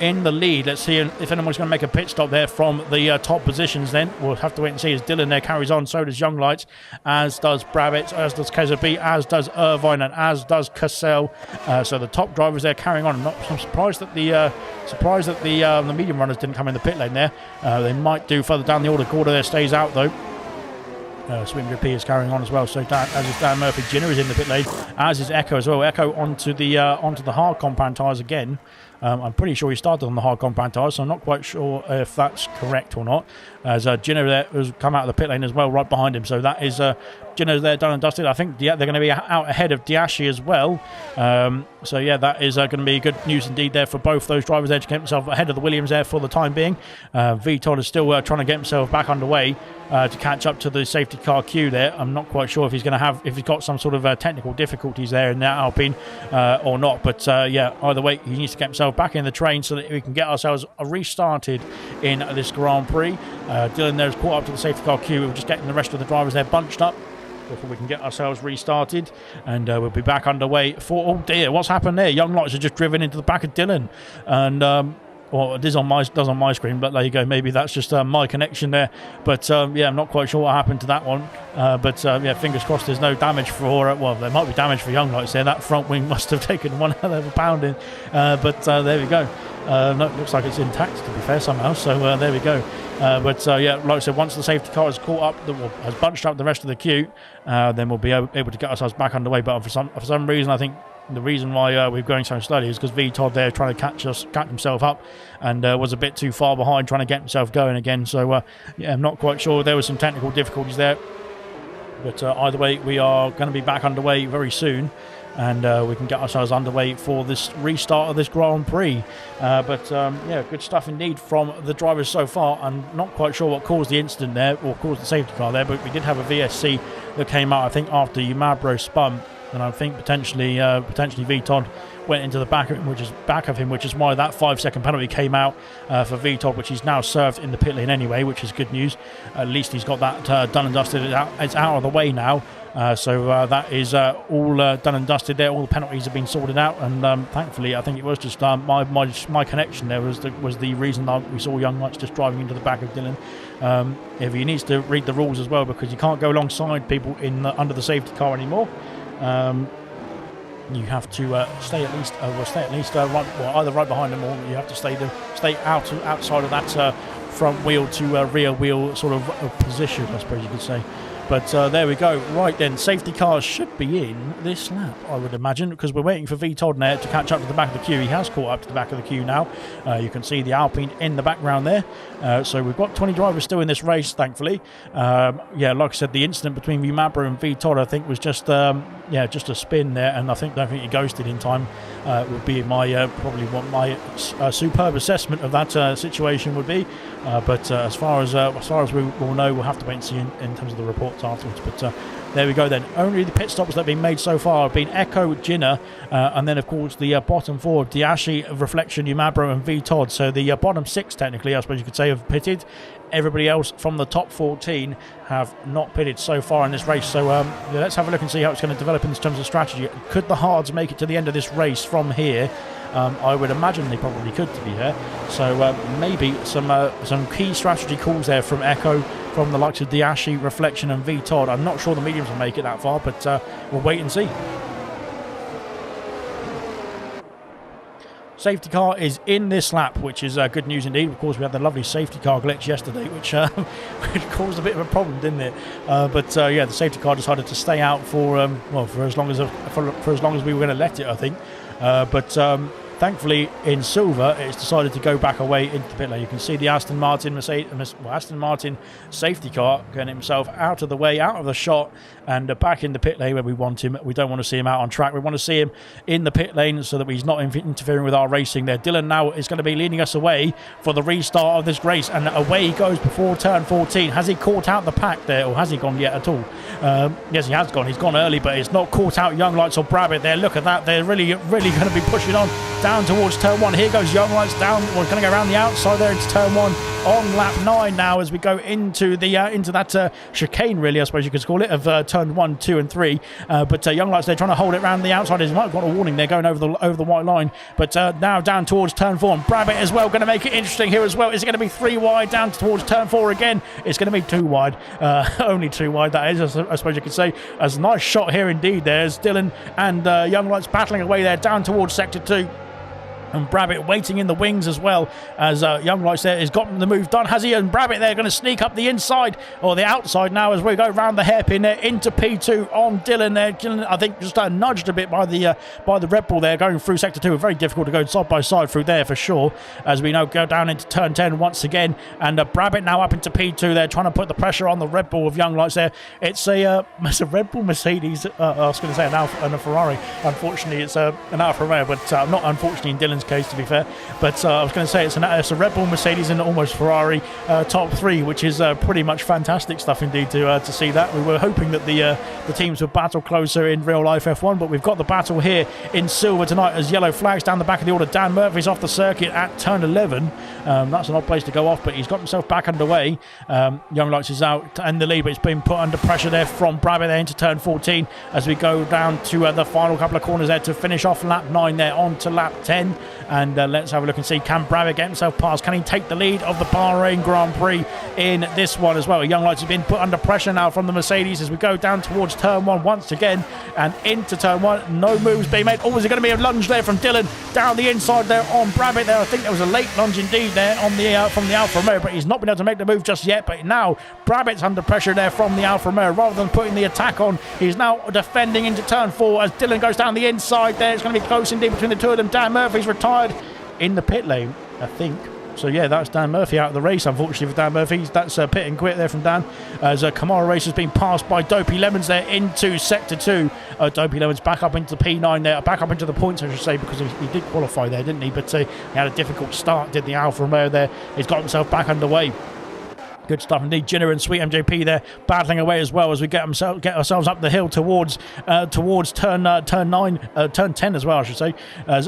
In the lead, let's see if anyone's going to make a pit stop there from the top positions. Then we'll have to wait and see as Dylan there carries on. So does Young Lights, as does Brabitz, as does Kezabi, as does Irvine, and as does Cassell. So the top drivers there carrying on. I'm surprised that the medium runners didn't come in the pit lane there. They might do further down the order. Gordo there stays out though. Swim P is carrying on as well, so as is Dan Murphy. Jenner is in the pit lane, as is Echo as well. Echo onto the hard compound tyres again. I'm pretty sure he started on the hard compound tyres, so I'm not quite sure if that's correct or not. As Jenner there has come out of the pit lane as well, right behind him. So that is Jenner's there done and dusted. I think they're going to be out ahead of Diashi as well. So yeah, that is going to be good news indeed there for both those drivers there to get himself ahead of the Williams there for the time being. V-Todd is still trying to get himself back underway to catch up to the safety car queue there. I'm not quite sure if he's got some sort of technical difficulties there in that Alpine or not. But yeah, either way, he needs to get himself back in the train so that we can get ourselves restarted in this Grand Prix. Dylan there is caught up to the safety car queue. We're just getting the rest of the drivers there bunched up. before we can get ourselves restarted, and we'll be back underway for... Oh dear, what's happened there? Young Lights are just driven into the back of Dylan, and well, it does on my screen, but there you go. Maybe that's just my connection there. But yeah, I'm not quite sure what happened to that one. But yeah, fingers crossed there's no damage for... well, there might be damage for Young Lights there. That front wing must have taken one hell of a pounding. But there we go. No, it looks like it's intact, to be fair, somehow. So there we go. But yeah, like I said, once the safety car has caught up, has bunched up the rest of the queue, then we'll be able to get ourselves back underway. But for some reason, I think the reason why we're going so slowly is because VTod there trying to catch himself up, and was a bit too far behind trying to get himself going again. So yeah, I'm not quite sure. There were some technical difficulties there, but either way, we are going to be back underway very soon, and we can get ourselves underway for this restart of this Grand Prix. But yeah, good stuff indeed from the drivers so far. I'm not quite sure what caused the incident there, or caused the safety car there, but we did have a VSC that came out, I think, after Umabro spun. And I think potentially VTod went into the back of him, which is why that 5-second penalty came out for VTod, which he's now served in the pit lane anyway, which is good news. At least he's got that done and dusted. It's out of the way now, so that is all done and dusted there. All the penalties have been sorted out, and thankfully, I think it was just my connection there was the reason that we saw Young Lights just driving into the back of Dylan. If he needs to read the rules as well, because you can't go alongside people under the safety car anymore. You have to stay at least either right behind them, or you have to stay outside of that front wheel to rear wheel sort of position, I suppose you could say. But there we go. Right then, safety cars should be in this lap, I would imagine, because we're waiting for VTod now to catch up to the back of the queue. He has caught up to the back of the queue now. You can see the Alpine in the background there. So we've got 20 drivers still in this race, thankfully. Yeah, like I said, the incident between Umabro and VTod, I think, was just just a spin there, and I don't think he ghosted in time. Would be my probably what my superb assessment of that situation would be. But as far as we will know, we'll have to wait and see in terms of the reports afterwards. But there we go then. Only the pit stops that have been made so far have been Echo, Jinnah, and then of course the bottom four, Diashi, Reflection, Umabro and VTod. So the bottom 6 technically, I suppose you could say, have pitted. Everybody else from the top 14 have not pitted so far in this race. So yeah, let's have a look and see how it's going to develop in terms of strategy. Could the Hards make it to the end of this race from here? I would imagine they probably could, to be fair. So maybe some key strategy calls there from Echo, from the likes of Diashi, Reflection and VTod. I'm not sure the mediums will make it that far, but we'll wait and see. Safety car is in this lap, which is good news indeed. Of course, we had the lovely safety car glitch yesterday, which caused a bit of a problem, didn't it? But yeah, the safety car decided to stay out for as long as we were going to let it, I think. But thankfully, in silver, it's decided to go back away into the pit lane. You can see the Aston Martin safety car getting himself out of the way, out of the shot, and back in the pit lane where we want him. We don't want to see him out on track. We want to see him in the pit lane so that he's not interfering with our racing there. Dylan now is going to be leading us away for the restart of this race, and away he goes before turn 14. Has he caught out the pack there, or has he gone yet at all? Yes, he has gone. He's gone early, but it's not caught out Young Lights or Brabbit there. Look at that. They're really going to be pushing on down towards turn 1. Here goes Young Lights down. We're going to go around the outside there into turn 1 on lap 9 now as we go into the into that chicane, really, I suppose you could call it, of turn 1, 2 and 3. But Young Lights, they're trying to hold it around the outside. He might have got a warning there going over the white line. But now down towards turn 4. And Brabbit as well, going to make it interesting here as well. Is it going to be 3 wide down towards turn 4 again? It's going to be 2 wide. Only 2 wide, that is, I suppose you could say. As a nice shot here indeed. There's Dylan and Young Lights battling away there down towards sector 2. And Brabbit waiting in the wings as well, as Young Lights there has gotten the move done, has he? And Brabbit there going to sneak up the inside, or the outside now, as we go round the hairpin there into P2 on Dylan there. Dylan, I think, just nudged a bit by the Red Bull there going through sector 2. Very difficult to go side by side through there for sure, as we now go down into turn 10 once again. And Brabbit now up into P2 there, trying to put the pressure on the Red Bull of Young Lights there. It's a Red Bull Mercedes, I was going to say an Alfa and a Ferrari. Unfortunately, it's an Alfa Romeo, but not unfortunately in Dylan's Dylan's case, to be fair. But I was going to say it's a Red Bull, Mercedes, and almost Ferrari top 3, which is pretty much fantastic stuff indeed to see that. We were hoping that the teams would battle closer in real life F1, but we've got the battle here in silver tonight as yellow flags down the back of the order. Dan Murphy's off the circuit at turn 11. That's an odd place to go off, but he's got himself back underway. Young Lights is out in the lead, but it's been put under pressure there from Brabham there into turn 14 as we go down to the final couple of corners there to finish off lap 9 there on to lap 10. And let's have a look and see, can Brabham get himself past? Can he take the lead of the Bahrain Grand Prix in this one as well? Young Lights has been put under pressure now from the Mercedes as we go down towards turn 1 once again and into turn 1. No moves being made. Oh, is it going to be a lunge there from Dylan down the inside there on Brabham there? I think there was a late lunge indeed there on the from the Alfa Romeo, but he's not been able to make the move just yet. But now Brabham's under pressure there from the Alfa Romeo. Rather than putting the attack on, he's now defending into turn 4 as Dylan goes down the inside there. It's going to be close indeed between the two of them. Dan Murphy's retired in the pit lane, I think. So yeah, that's Dan Murphy out of the race, unfortunately for Dan Murphy. That's pit and quit there from Dan, as Kamara Race has been passed by Dopey Lemons there into Sector 2. Dopey Lemons back up into P9 there, back up into the points, I should say, because he did qualify there, didn't he? But he had a difficult start, did the Alfa Romeo there. He's got himself back underway. Good stuff indeed. Jinner and Sweet MJP there battling away as well as we get ourselves up the hill towards turn 10 as well, I should say.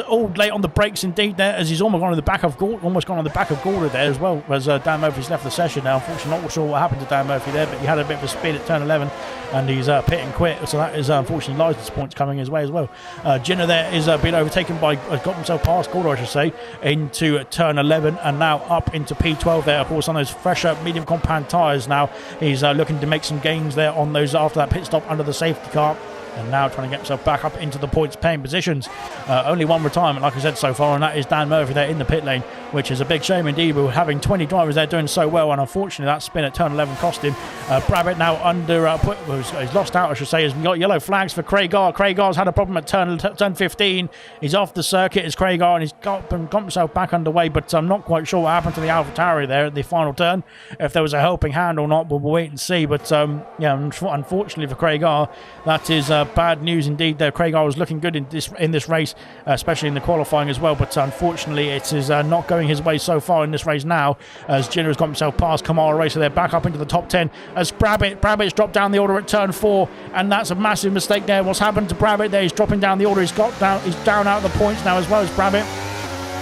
All late on the brakes indeed there, as he's almost gone on the back of Gordon there as well, as Dan Murphy's left the session now. Unfortunately, not sure what happened to Dan Murphy there, but he had a bit of a spin at turn 11 and he's pit and quit. So that is unfortunately license points coming his way as well. Jinner there is being overtaken by, got himself past Gordon, I should say, into turn 11 and now up into P12 there, of course, on those fresher medium compound tyres now. He's looking to make some gains there on those after that pit stop under the safety car. And now trying to get himself back up into the points paying positions. Only one retirement, like I said, so far, and that is Dan Murphy there in the pit lane, which is a big shame indeed. We were having 20 drivers there doing so well, and unfortunately that spin at turn 11 cost him. Brabham now under he's lost out, I should say, as we got yellow flags for Craigar. Craigar's had a problem at turn 15. He's off the circuit as Craigar, and he's got himself back underway, but I'm not quite sure what happened to the AlphaTauri there at the final turn, if there was a helping hand or not. We'll wait and see. But yeah, unfortunately for Craigar, that is bad news indeed there. Craigar was looking good in this race, especially in the qualifying as well, but unfortunately it is not going his way so far in this race now, as Jinner has got himself past Kamara Racer there, back up into the top 10 as Brabham's dropped down the order at turn 4, and that's a massive mistake there. What's happened to Brabham there? He's dropping down the order. He's down out of the points now as well as Brabham,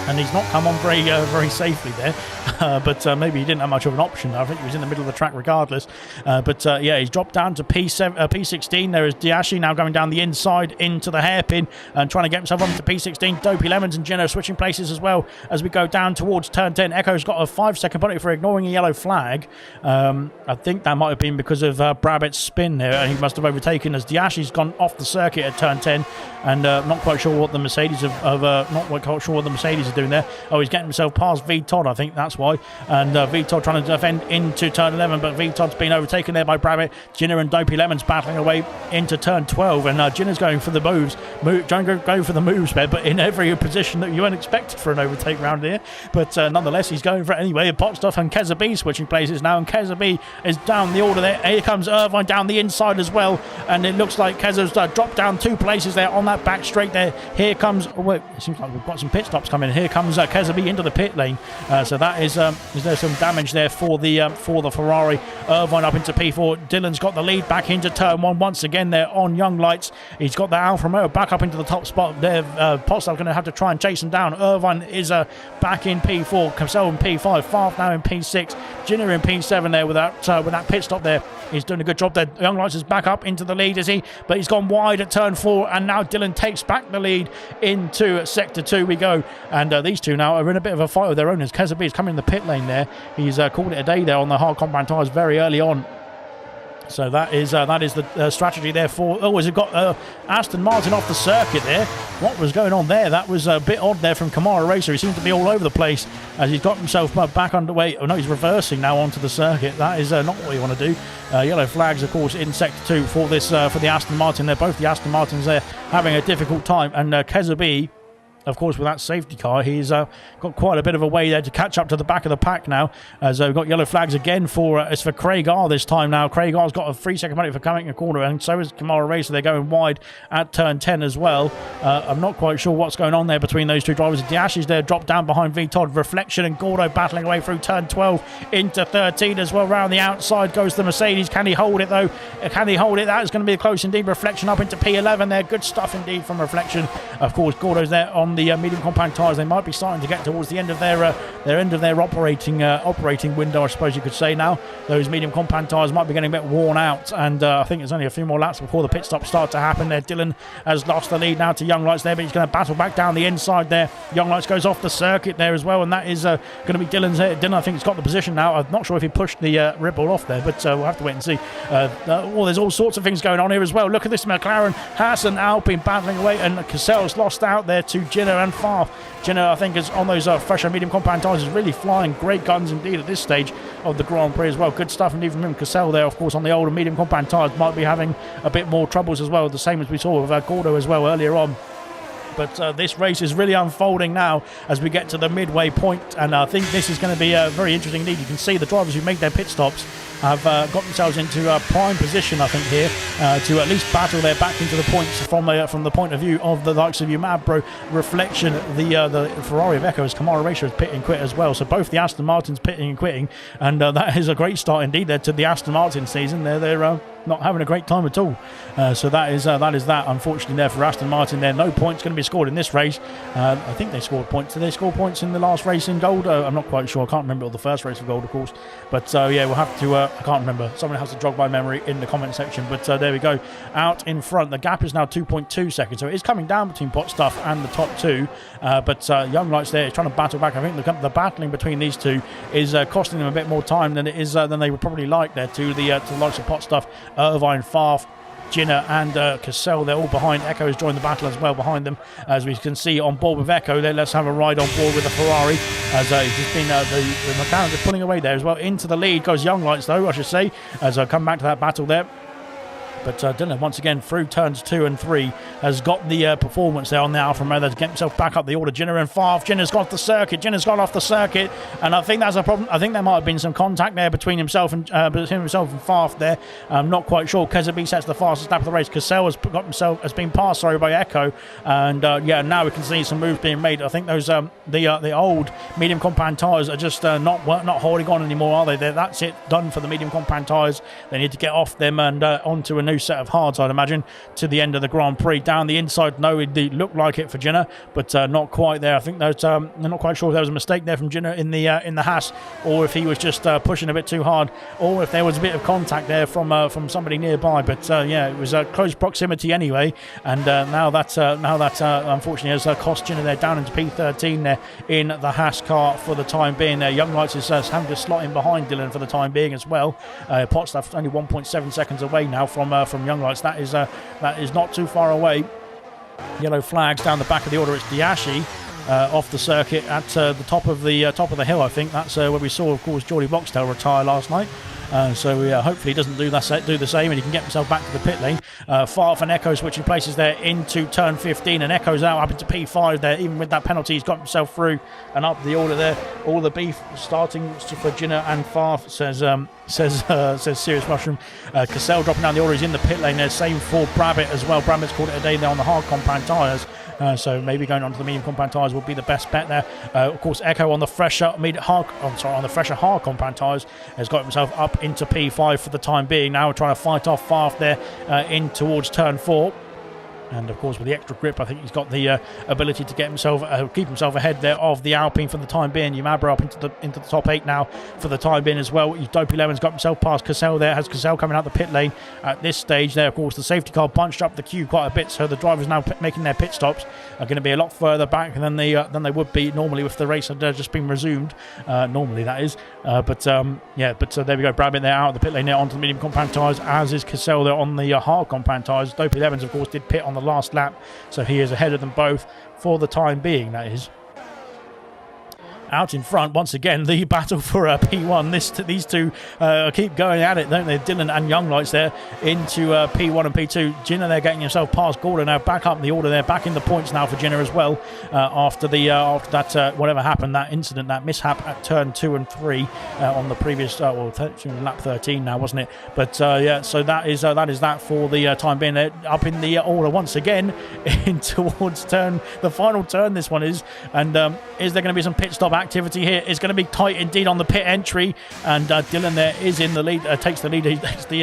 and he's not come on very safely there. But maybe he didn't have much of an option. I think he was in the middle of the track regardless. But yeah, he's dropped down to P16. There is Diashi now going down the inside into the hairpin and trying to get himself onto P16. Dopey Lemons and Jenner switching places as well as we go down towards turn 10. Echo's got a 5-second penalty for ignoring a yellow flag. I think that might have been because of Brabham's spin there, and he must have overtaken as Diashi's gone off the circuit at turn 10, and not quite sure what the Mercedes are doing there. Oh, he's getting himself past V Todd, I think that's why. And V Todd trying to defend into turn 11, but V Todd's been overtaken there by Brabham. Jinner and Dopey Lemons battling away into turn 12, and Jinner's going for the moves, going for the moves there, but in every position that you weren't expected for an overtake round here. But nonetheless, he's going for it anyway. Potstoff and Keza B switching places now, and Keza B is down the order there. Here comes Irvine down the inside as well, and it looks like Keza's dropped down 2 places there on that back straight there. Here comes, it seems like we've got some pit stops coming. Here comes Keza B into the pit lane. So that is there some damage there for the Ferrari. Irvine up into P4. Dylan's got the lead back into turn 1 once again there on Young Lights. He's got the Alfa Romeo back up into the top spot there. Potts are going to have to try and chase him down. Irvine is back in P4. Cassell in P5. Farf now in P6. Jinner in P7 there with that pit stop there. He's doing a good job there. Young Lights is back up into the lead, is he? But he's gone wide at turn 4, and now Dylan takes back the lead into sector 2 we go. And these two now are in a bit of a fight of their own as Keza B is coming in the pit lane there. He's called it a day there on the hard compound tyres very early on. So that is the strategy there for... Oh, has it got Aston Martin off the circuit there? What was going on there? That was a bit odd there from Kamara Racer. He seemed to be all over the place as he's got himself back underway. Oh no, he's reversing now onto the circuit. That is not what you want to do. Yellow flags, of course, in sector 2 for this for the Aston Martin. They're both the Aston Martins there having a difficult time, and Keza B of course, with that safety car, he's got quite a bit of a way there to catch up to the back of the pack now. As we've got yellow flags again for it's for Craig R this time now. Craig R's got a 3-second penalty for coming in a corner, and so is Kamara Racer. They're going wide at turn 10 as well. I'm not quite sure what's going on there between those two drivers. Diashi's there, dropped down behind V Todd. Reflection and Gordo battling away through turn 12 into 13 as well. Round the outside goes the Mercedes. Can he hold it though? Can he hold it? That is going to be close indeed. Reflection up into P11 there. Good stuff indeed from Reflection. Of course, Gordo's there on the medium compact tyres. They might be starting to get towards the end of their operating window, I suppose you could say now. Those medium compact tyres might be getting a bit worn out, and I think there's only a few more laps before the pit stops start to happen there. Dylan has lost the lead now to Young Lights there, but he's going to battle back down the inside there. Young Lights goes off the circuit there as well, and that is going to be Dylan's here. Dylan, I think, has got the position now. I'm not sure if he pushed the Ripple off there, but we'll have to wait and see. There's all sorts of things going on here as well. Look at this McLaren, Haas and Alpine battling away, and Cassell's lost out there to Jenner and Farf. Jenner, I think, is on those fresher medium compact tyres, is really flying great guns indeed at this stage of the Grand Prix as well. Good stuff indeed from him. Cassell there, of course, on the older medium compact tyres might be having a bit more troubles as well, the same as we saw with Gordo as well earlier on. But this race is really unfolding now as we get to the midway point, and I think this is going to be very interesting indeed. You can see the drivers who make their pit stops have got themselves into a prime position, I think, here to at least battle their back into the points from the point of view of the likes of Umabro, Reflection, the Ferrari of Echo's Kamara Racer is pit and quit as well. So both the Aston Martins pitting and quitting, and that is a great start indeed there to the Aston Martin season. They're not having a great time at all. So that is that. Unfortunately, there for Aston Martin, there no points going to be scored in this race. I think they scored points. Did they score points in the last race in Gold? I'm not quite sure. I can't remember the first race of Gold, of course. But yeah, we'll have to. I can't remember. Someone has to jog my memory in the comment section. But there we go. Out in front, the gap is now 2.2 seconds. So it is coming down between Pot Stuff and the top two. But Young Lights there is trying to battle back. I think the battling between these two is costing them a bit more time than it is than they would probably like there to the likes of Pot Stuff, Irvine, Farf, Ginner and Cassell. They're all behind. Echo has joined the battle as well behind them, as we can see on board with Echo. Let's have a ride on board with the Ferrari, as he's just been the McLaren just pulling away there as well. Into the lead goes Young Lights though, I should say, as I come back to that battle there. But Dylan, once again, through turns 2 and 3, has got the performance there on the Alfa Romeo to get himself back up the order. Jenner and Farf. Jenner's got off the circuit. Jenner's got off the circuit, and I think that's a problem. I think there might have been some contact there between himself and Farf there. I'm not quite sure. Kezabi sets the fastest lap of the race. Cassell has been passed by Echo, and yeah, now we can see some moves being made. I think those the old medium compound tyres are just not holding on anymore, are they? That's it, done for the medium compound tyres. They need to get off them and onto a new set of hards, I'd imagine, to the end of the Grand Prix. Down the inside, no, it looked like it for Jenner, but not quite there. I think they're not quite sure if there was a mistake there from Jenner in the Haas, or if he was just pushing a bit too hard, or if there was a bit of contact there from somebody nearby. But yeah, it was close proximity anyway, and now that unfortunately has cost Jenner there down into P13 there in the Haas car for the time being. There, Young Lights is having to slot in behind Dylan for the time being as well. Potstaff's only 1.7 seconds away now from Young Lights. That is not too far away. Yellow flags down the back of the order. It's Diashi off the circuit at the top of the hill. I think that's where we saw, of course, Geordie Boxtel retire last night. So hopefully he doesn't do the same, and he can get himself back to the pit lane. Farf and Echo switching places there into turn 15, and Echo's out up into P5 there. Even with that penalty, he's got himself through and up the order there. All the beef starting for Ginner and Farf, says Serious Mushroom. Cassell dropping down the order. He's in the pit lane there. Same for Brabbit as well. Brabbit's called it a day there on the hard compound tyres. So maybe going on to the medium compound tyres will be the best bet there. Of course, Echo on the fresher hard compound tyres has got himself up into P5 for the time being. Now we're trying to fight off Farf there in towards turn 4. And of course, with the extra grip, I think he's got the ability to get himself, keep himself ahead there of the Alpine for the time being. Umabra up into the top 8 now for the time being as well. Dopey Lemon's got himself past Cassell there. Has Cassell coming out the pit lane at this stage there. Of course, the safety car bunched up the queue quite a bit, so the drivers now making their pit stops are going to be a lot further back than they would be normally if the race had just been resumed. Normally, that is. But there we go. Brabbit there out of the pit lane there onto the medium compound tyres, as is Cassell there on the hard compound tyres. Dopey Levens, of course, did pit on the last lap, so he is ahead of them both for the time being, that is. out in front once again. The battle for P1. These two keep going at it, don't they? Dylan and Young Lights there into P1 and P2. Jinner there getting himself past Gordon. Now back up in the order there, back in the points now for Jinner as well. After that whatever happened, that incident, that mishap at turn 2 and 3 on the previous lap 13 now, wasn't it? But yeah, so that is that for the time being. They're up in the order once again in towards the final turn. This one is, and is there going to be some pit stop activity here? It's going to be tight indeed on the pit entry, and Dylan there is in the lead, takes the lead. He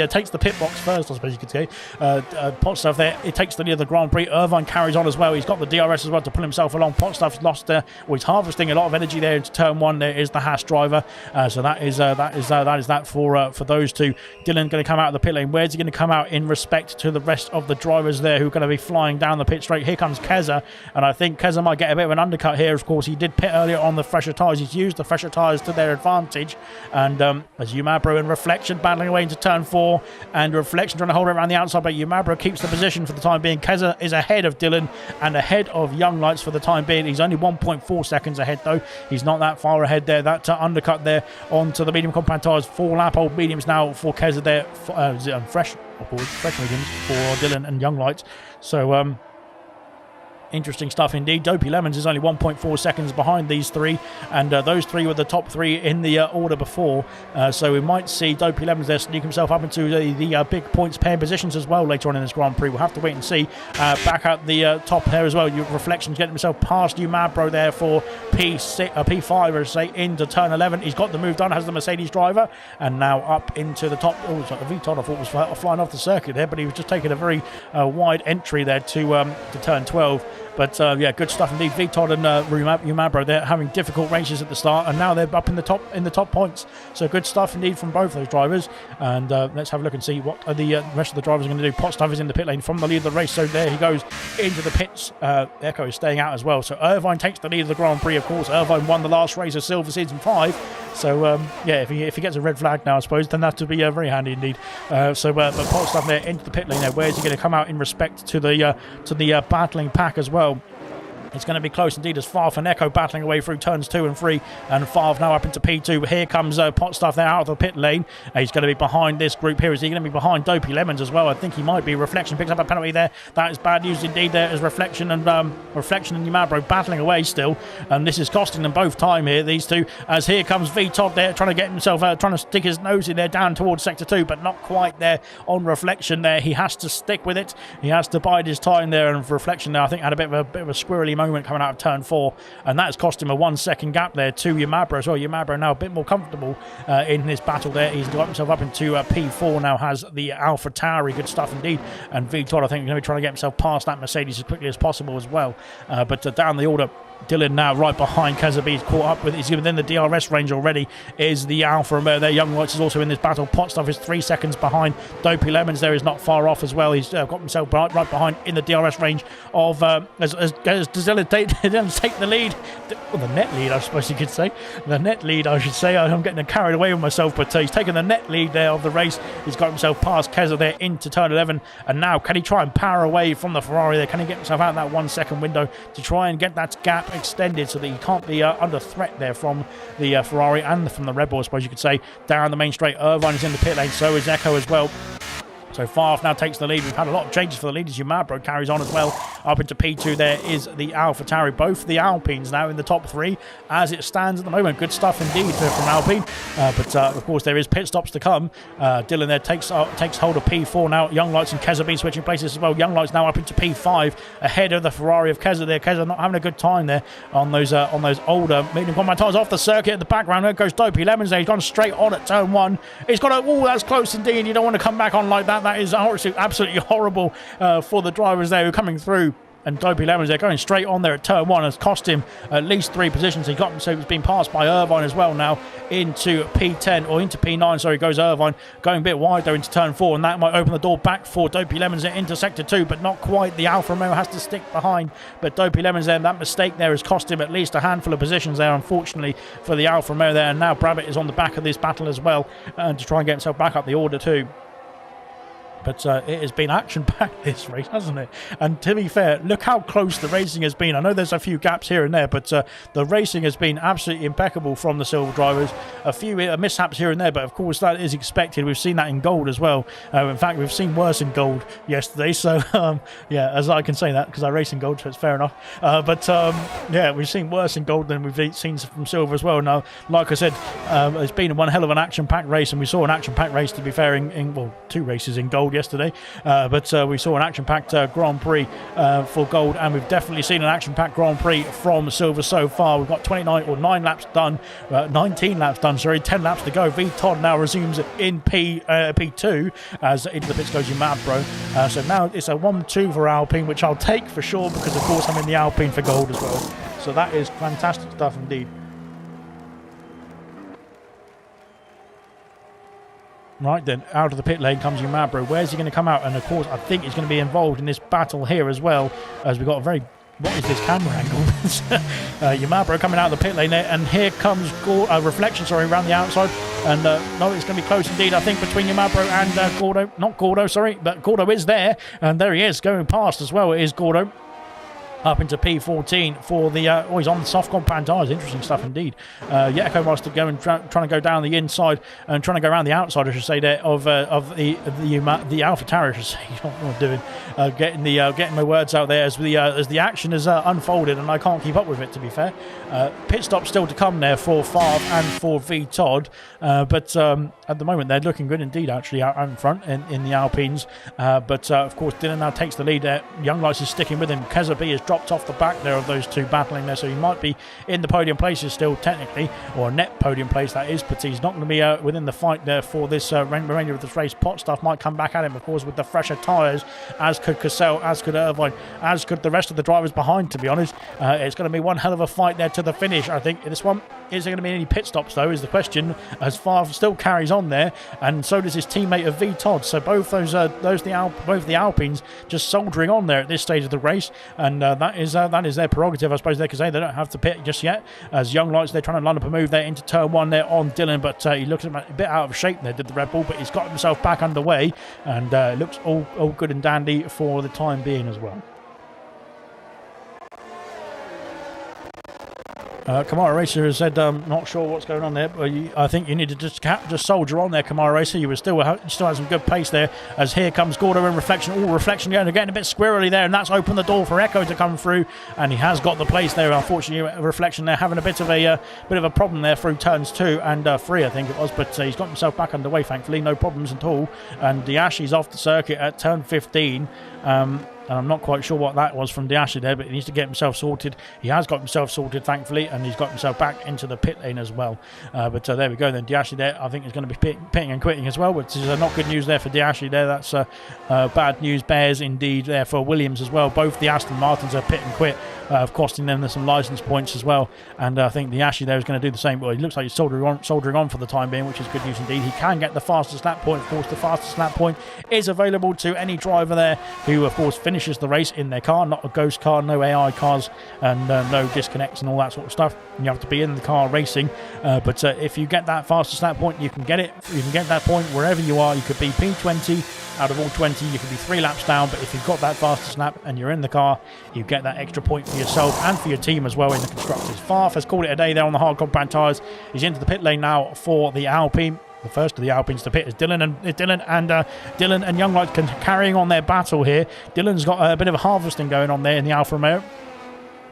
takes the pit box first, I suppose you could say. Potstuff there, it takes the lead of the Grand Prix. Irvine carries on as well. He's got the DRS as well to pull himself along. Potstuff's lost he's harvesting a lot of energy there into turn 1. There is the Haas driver, so that is that for those two. Dylan going to come out of the pit lane. Where's he going to come out in respect to the rest of the drivers there who are going to be flying down the pit straight? Here comes Keza, and I think Keza might get a bit of an undercut here. Of course, he did pit earlier on the fresher tyres. He's used the fresher tyres to their advantage, and as Umabro and Reflection battling away into turn 4, and Reflection trying to hold it around the outside, but Umabro keeps the position for the time being. Keza is ahead of Dylan and ahead of Young Lights for the time being. He's only 1.4 seconds ahead though. He's not that far ahead there. That undercut there onto the medium compact tyres. 4 lap old mediums now for Keza there. Fresh mediums for Dylan and Young Lights. So interesting stuff indeed. Dopey Lemons is only 1.4 seconds behind these three, and those three were the top 3 in the order before. So we might see Dopey Lemons there sneak himself up into the big points pair positions as well later on in this Grand Prix. We'll have to wait and see. Back at the top there as well. Reflection's getting himself past Umabro there for P5, as I say, into turn 11. He's got the move done, has the Mercedes driver, and now up into the top. Oh, sorry, the VTOL I thought was flying off the circuit there, but he was just taking a very wide entry there to turn 12. But yeah, good stuff indeed. Vitod and Umabro, they're having difficult races at the start, and now they're up in the top points. So good stuff indeed from both those drivers. And let's have a look and see what the rest of the drivers are going to do. Potstuff is in the pit lane from the lead of the race, so there he goes into the pits. Echo is staying out as well. So Irvine takes the lead of the Grand Prix. Of course, Irvine won the last race of Silver Season 5. So yeah, if he gets a red flag now, I suppose, then that would be very handy indeed. But Potstuff there into the pit lane there. Where is he going to come out in respect to the battling pack as well? It's going to be close indeed as Farf and Echo battling away through turns 2 and 3, and Farf now up into P2. Here comes Potstuff there out of the pit lane. He's going to be behind this group here. Is he going to be behind Dopey Lemons as well? I think he might be. Reflection picks up a penalty there. That is bad news indeed there, as Reflection and Umabro battling away still, and this is costing them both time here, these two, as here comes VTOD there trying to get himself trying to stick his nose in there down towards sector 2, but not quite there on Reflection there. He has to stick with it. He has to bide his time there, and Reflection there I think had a bit of a squirrely moment coming out of turn 4, and that has cost him a 1 second gap there to Umabro as well. Umabro now a bit more comfortable in this battle there. He's got himself up into P4 now, has the Alpha Tauri. Good stuff indeed. And VTOD I think is going to be trying to get himself past that Mercedes as quickly as possible as well. But down the order, Dylan now right behind Kezabi. He's caught up with, he's within the DRS range already, is the Alfa Romeo there. Young Lights is also in this battle. Potstuff is 3 seconds behind. Dopey Lemons there is not far off as well. He's got himself right behind in the DRS range of as Dylan take the lead, well, the net lead I suppose you could say, the net lead I should say. I'm getting carried away with myself, but he's taken the net lead there of the race. He's got himself past Keza there into turn 11, and now can he try and power away from the Ferrari there? Can he get himself out of that 1 second window to try and get that gap extended so that he can't be under threat there from the Ferrari and from the Red Bull, I suppose you could say. Down the main straight, Irvine is in the pit lane, so is Echo as well. So Farf now takes the lead. We've had a lot of changes for the leaders. Umabro carries on as well. Up into P2 there is the Alpha Tauri. Both the Alpines now in the top 3 as it stands at the moment. Good stuff indeed from Alpine. But of course there is pit stops to come. Dylan there takes hold of P4 now. Young Lights and Keza switching places as well. Young Lights now up into P5 ahead of the Ferrari of Keza there. Keza not having a good time there on those older medium combat tyres off the circuit. In the background there goes Dopey Lemons there. He's gone straight on at turn 1. He's got a, oh, that's close indeed. You don't want to come back on like that. That is absolutely horrible for the drivers there who are coming through. And Dopey Lemons, they're going straight on there at turn 1. Has cost him at least 3 positions. He got him, so he's been passed by Irvine as well now into P10 or into P9. Sorry, goes Irvine going a bit wide though into turn 4, and that might open the door back for Dopey Lemons into sector 2, but not quite. The Alfa Romeo has to stick behind, but Dopey Lemons there, that mistake there has cost him at least a handful of positions there, unfortunately, for the Alfa Romeo there. And now Brabbitt is on the back of this battle as well, to try and get himself back up the order too. But it has been action-packed, this race, hasn't it? And to be fair, look how close the racing has been. I know there's a few gaps here and there, but the racing has been absolutely impeccable from the silver drivers. A few mishaps here and there, but of course that is expected. We've seen that in gold as well. In fact, we've seen worse in gold yesterday. So, yeah, as I can say that because I race in gold, so it's fair enough. Yeah, we've seen worse in gold than we've seen from silver as well. Now, like I said, it's been one hell of an action-packed race, and we saw an action-packed race, to be fair, in well, 2 races in gold yesterday, but we saw an action-packed Grand Prix for gold, and we've definitely seen an action-packed Grand Prix from silver so far. We've got 9 laps done, 19 laps done, sorry, 10 laps to go. V Todd now resumes in P2 as into the pits goes your mad bro. So now it's a 1-2 for Alpine, which I'll take for sure because of course I'm in the Alpine for gold as well. So that is fantastic stuff indeed. Right then, out of the pit lane comes Yumabro. Where's he going to come out? And of course, I think he's going to be involved in this battle here as well, as we've got a very... What is this camera angle? Yumabro coming out of the pit lane there, and here comes Reflection, sorry, around the outside. And no, it's going to be close indeed, I think, between Yumabro and Gordo. Not Gordo, sorry, but Gordo is there. And there he is, going past as well. It is Gordo. Up into P14 for the... oh, he's on the soft compound tyres. Interesting stuff indeed. Yeko wants to go and trying to go down the inside and trying to go around the outside, I should say, there of the Alpha Tower, I should say. What am I doing? Getting my words out there as the action is unfolded, and I can't keep up with it, to be fair. Pit stop still to come there for Favre and for V Todd, but at the moment they're looking good indeed, actually, out in front in the Alpines. But of course, Dylan now takes the lead there. Young Lights is sticking with him. Kezabi is dropped off the back there of those two battling there, so he might be in the podium places still technically, or a net podium place that is, but he's not going to be within the fight there for this remainder of this race. Pot Stuff might come back at him, of course, with the fresher tyres, as could Cassell, as could Irvine, as could the rest of the drivers behind, to be honest. It's going to be one hell of a fight there to the finish, I think. This one, is there going to be any pit stops though, is the question, as Favre still carries on there, and so does his teammate of V Todd. So both both the Alpines just soldiering on there at this stage of the race, and that is their prerogative, I suppose they could say. They don't have to pit just yet, as Young Lights, they're trying to line up a move there into turn 1 there on Dylan, but he looks a bit out of shape there, did the Red Bull, but he's got himself back underway, and it looks all good and dandy for the time being as well. Kamara Racer has said, not sure what's going on there, but I think you need to just soldier on there, Kamara Racer. You still have some good pace there, as here comes Gordo and Reflection. All Reflection getting a bit squirrely there, and that's opened the door for Echo to come through, and he has got the place there. Unfortunately, Reflection there having a bit of a problem there through turns 2 and 3, I think it was, but he's got himself back underway, thankfully, no problems at all. And Diashi's off the circuit at turn 15. And I'm not quite sure what that was from Diashi there, but he needs to get himself sorted. He has got himself sorted, thankfully, and he's got himself back into the pit lane as well. But there we go then. Diashi there, I think, is going to be pitting and quitting as well, which is not good news there for Diashi there. That's bad news bears indeed there for Williams as well. Both the Aston Martins are pit and quit, costing them some licence points as well. And I think Diashi there is going to do the same. Well, he looks like he's soldering on for the time being, which is good news indeed. He can get the fastest lap point. Of course, the fastest lap point is available to any driver there who, of course, finishes the race in their car, not a ghost car, no AI cars, and no disconnects and all that sort of stuff. You have to be in the car racing, but if you get that fastest lap point, you can get it. You can get that point wherever you are. You could be P20 out of all 20. You could be 3 laps down, but if you've got that fastest lap and you're in the car, you get that extra point for yourself and for your team as well in the constructors. Favre has called it a day there on the hard compound tyres. He's into the pit lane now for the Alpine. The first of the Alpines to pit is Dylan and Young Lights carrying on their battle here. Dylan's got a bit of a harvesting going on there in the Alfa Romeo.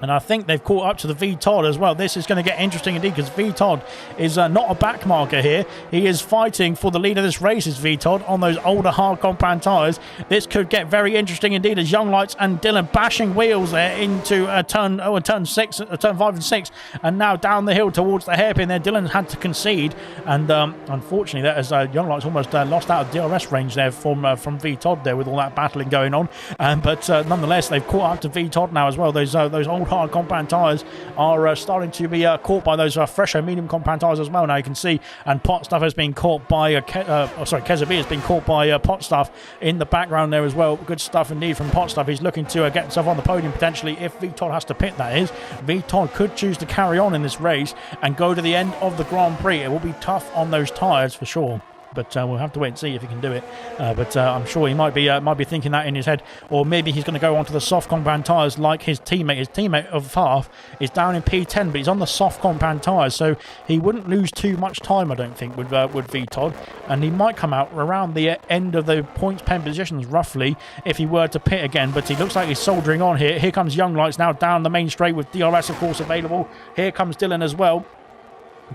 And I think they've caught up to the V Todd as well. This is going to get interesting indeed, because V Todd is not a back marker here. He is fighting for the lead of this race, is V Todd, on those older hard compound tyres. This could get very interesting indeed, as Young Lights and Dylan bashing wheels there into turn 5 and 6, and now down the hill towards the hairpin there. Dylan had to concede, and unfortunately, that as Young Lights almost lost out of DRS range there from V Todd there with all that battling going on. But nonetheless, they've caught up to V Todd now as well. Those old hard compound tyres are starting to be caught by those fresher medium compound tyres as well. Now you can see, and Pot Stuff has been caught by Kezabi has been caught by Pot Stuff in the background there as well. Good stuff indeed from Pot Stuff. He's looking to get himself on the podium potentially if V Todd has to pit, that is. V Todd could choose to carry on in this race and go to the end of the Grand Prix. It will be tough on those tyres for sure. but we'll have to wait and see if he can do it. But I'm sure he might be thinking that in his head, or maybe he's going to go onto the soft compound tyres like his teammate. His teammate of half is down in P10, but he's on the soft compound tyres, so he wouldn't lose too much time, I don't think, with VTOD, and he might come out around the end of the points pen positions roughly if he were to pit again. But he looks like he's soldiering on here. Here comes Young Lights now down the main straight with DRS, of course, available. Here comes Dylan as well.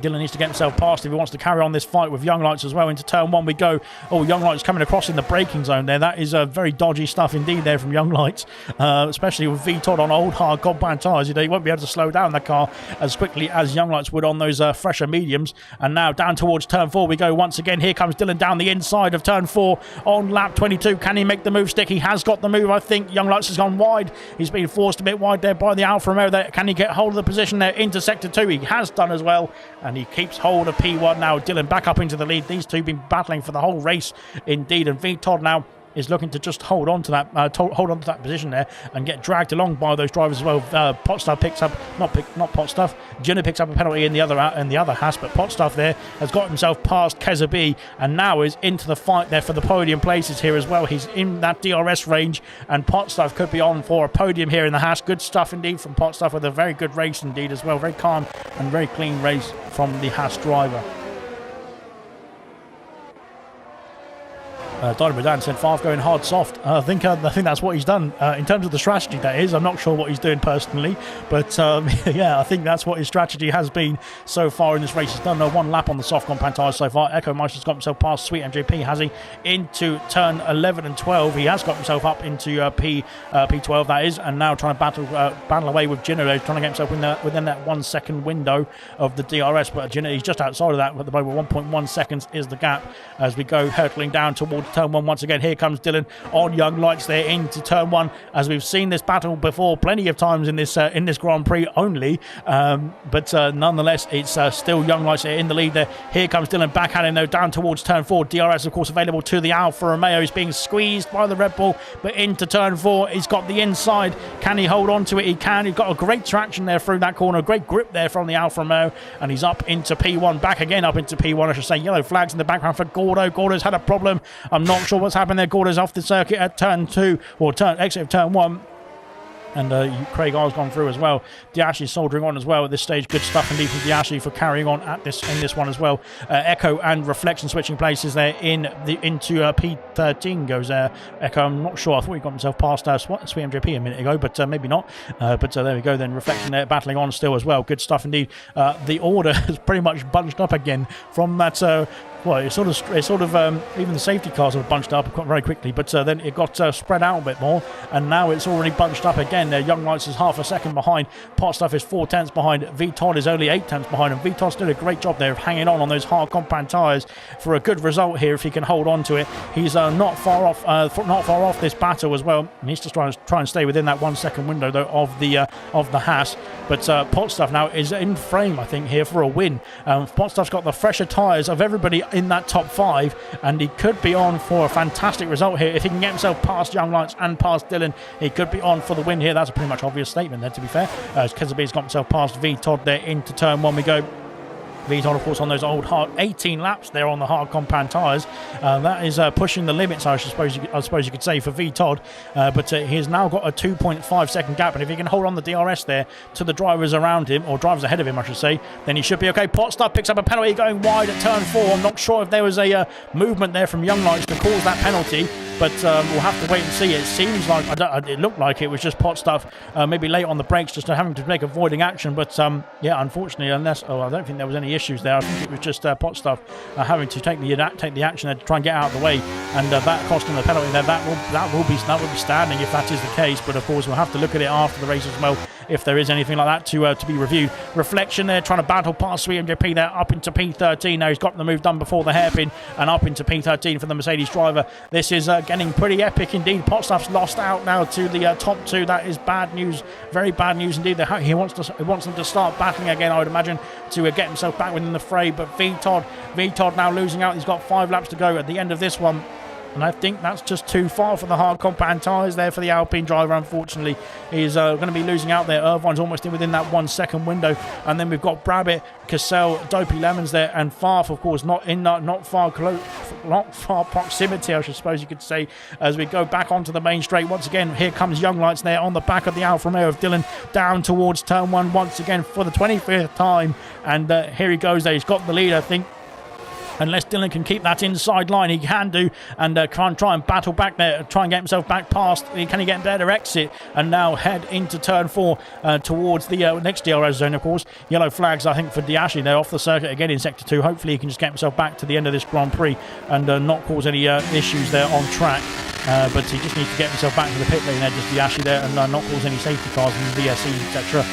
Dylan needs to get himself past if he wants to carry on this fight with Young Lights as well. Into turn 1 we go. Oh, Young Lights coming across in the braking zone there. That is very dodgy stuff indeed there from Young Lights, especially with VTOD on old hard compound tyres. He won't be able to slow down the car as quickly as Young Lights would on those fresher mediums. And now down towards turn 4 we go once again. Here comes Dylan down the inside of turn 4 on lap 22. Can he make the move stick? He has got the move, I think. Young Lights has gone wide. He's been forced a bit wide there by the Alfa Romeo there. Can he get hold of the position there into sector 2? He has done as well, and he keeps hold of P1 now. Dylan back up into the lead. These two have been battling for the whole race indeed, and VTOD now is looking to just hold on to that position there and get dragged along by those drivers as well. Potstuff picks up not Potstuff. Jenner picks up a penalty in the other Haas, but Potstuff there has got himself past Kezabi and now is into the fight there for the podium places here as well. He's in that DRS range, and Potstuff could be on for a podium here in the Haas. Good stuff indeed from Potstuff, with a very good race indeed as well. Very calm and very clean race from the Haas driver. Dynamo Dan said Favre going hard soft. I think that's what he's done in terms of the strategy. That is, I'm not sure what he's doing personally, but yeah, I think that's what his strategy has been so far in this race. He's done one lap on the soft compound tyres so far. Echo Meister's got himself past Sweet MJP, has he? Into turn 11 and 12, he has got himself up into P12, that is, and now trying to battle away with Gino, trying to get himself within that 1 second window of the DRS. But Gino, he's just outside of that at the moment. 1.1 seconds is the gap as we go hurtling down towards turn 1 once again. Here comes Dylan on Young Lights there into turn 1, as we've seen this battle before plenty of times in this Grand Prix only, but nonetheless it's still Young Lights in the lead there. Here comes Dylan back at him though down towards turn 4. DRS of course available to the Alfa Romeo. He's being squeezed by the Red Bull, but into turn 4 he's got the inside. Can he hold on to it? He can. He's got a great traction there through that corner, a great grip there from the Alfa Romeo, and he's up into P1, back again up into P1 I should say. Yellow flags in the background for Gordo. Gordo's had a problem. I'm not sure what's happened there. Gordo's off the circuit at turn 2, or exit of turn 1. And Craig R's gone through as well. Diashi soldering on as well at this stage. Good stuff indeed from Diashi for carrying on in this one as well. Echo and Reflection switching places there into P13 goes Echo. I'm not sure. I thought he got himself past Sweet MJP a minute ago, but maybe not. But there we go then. Reflection there battling on still as well. Good stuff indeed. The order has pretty much bunched up again from that. Well, it's sort of even the safety cars have bunched up very quickly, but then it got spread out a bit more, and now it's already bunched up again. Young Lights is half a second behind. Potstuff is 4 tenths behind. VTOD is only 8 tenths behind, and VTOD's did a great job there of hanging on those hard compound tyres for a good result here if he can hold on to it. He's not far off this battle as well. He needs to try and stay within that 1 second window though of the Haas. But Potstuff now is in frame, I think, here for a win. Potstuff's got the fresher tyres of everybody in that top 5, and he could be on for a fantastic result here if he can get himself past Young Lights and past Dylan. He could be on for the win here. That's a pretty much obvious statement there, to be fair. Kezabe's got himself past VTOD there into turn 1 we go. VTOD, of course, on those old hard 18 laps there on the hard compound tyres. That is pushing the limits, I suppose you could say, for VTOD. But he's now got a 2.5 second gap, and if he can hold on the DRS there to the drivers around him, or drivers ahead of him, I should say, then he should be okay. Potstuff picks up a penalty going wide at turn 4. I'm not sure if there was a movement there from Young Lights to cause that penalty, but we'll have to wait and see. It seems like it looked like it was just Potstuff maybe late on the brakes, just having to make avoiding action. But yeah, unfortunately, I don't think there was any issues there. I think it was just Potstuff having to take the action there to try and get out of the way, and that cost him the penalty there. That will be standing if that is the case. But of course, we'll have to look at it after the race as well if there is anything like that to be reviewed. Reflection there trying to battle past Sweet MJP there up into P13. Now he's got the move done before the hairpin, and up into P13 for the Mercedes driver. This is getting pretty epic indeed. Potstuff's lost out now to the top 2. That is bad news, very bad news indeed. He wants them to start battling again, I would imagine, to get himself back within the fray. But VTOD now losing out. He's got 5 laps to go at the end of this one. And I think that's just too far for the hard compound tyres there for the Alpine driver. Unfortunately, he's going to be losing out there. Irvine's almost in within that 1 second window. And then we've got Brabbitt, Cassell, Dopey Lemons there, and Farf, of course, not far proximity, I suppose you could say, as we go back onto the main straight. Once again, here comes Young Lights there on the back of the Alfa Romeo of Dylan, down towards turn 1 once again for the 25th time. And here he goes there. He's got the lead, I think. Unless Dylan can keep that inside line, he can do, and try and battle back there, try and get himself back past. Can he get a better exit? And now head into turn 4 towards the next DRS zone, of course. Yellow flags, I think, for Diashi. They're off the circuit again in Sector 2. Hopefully he can just get himself back to the end of this Grand Prix and not cause any issues there on track. But he just needs to get himself back to the pit lane there, just Diashi there, and not cause any safety cars and VSE, etc.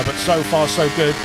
But so far, so good.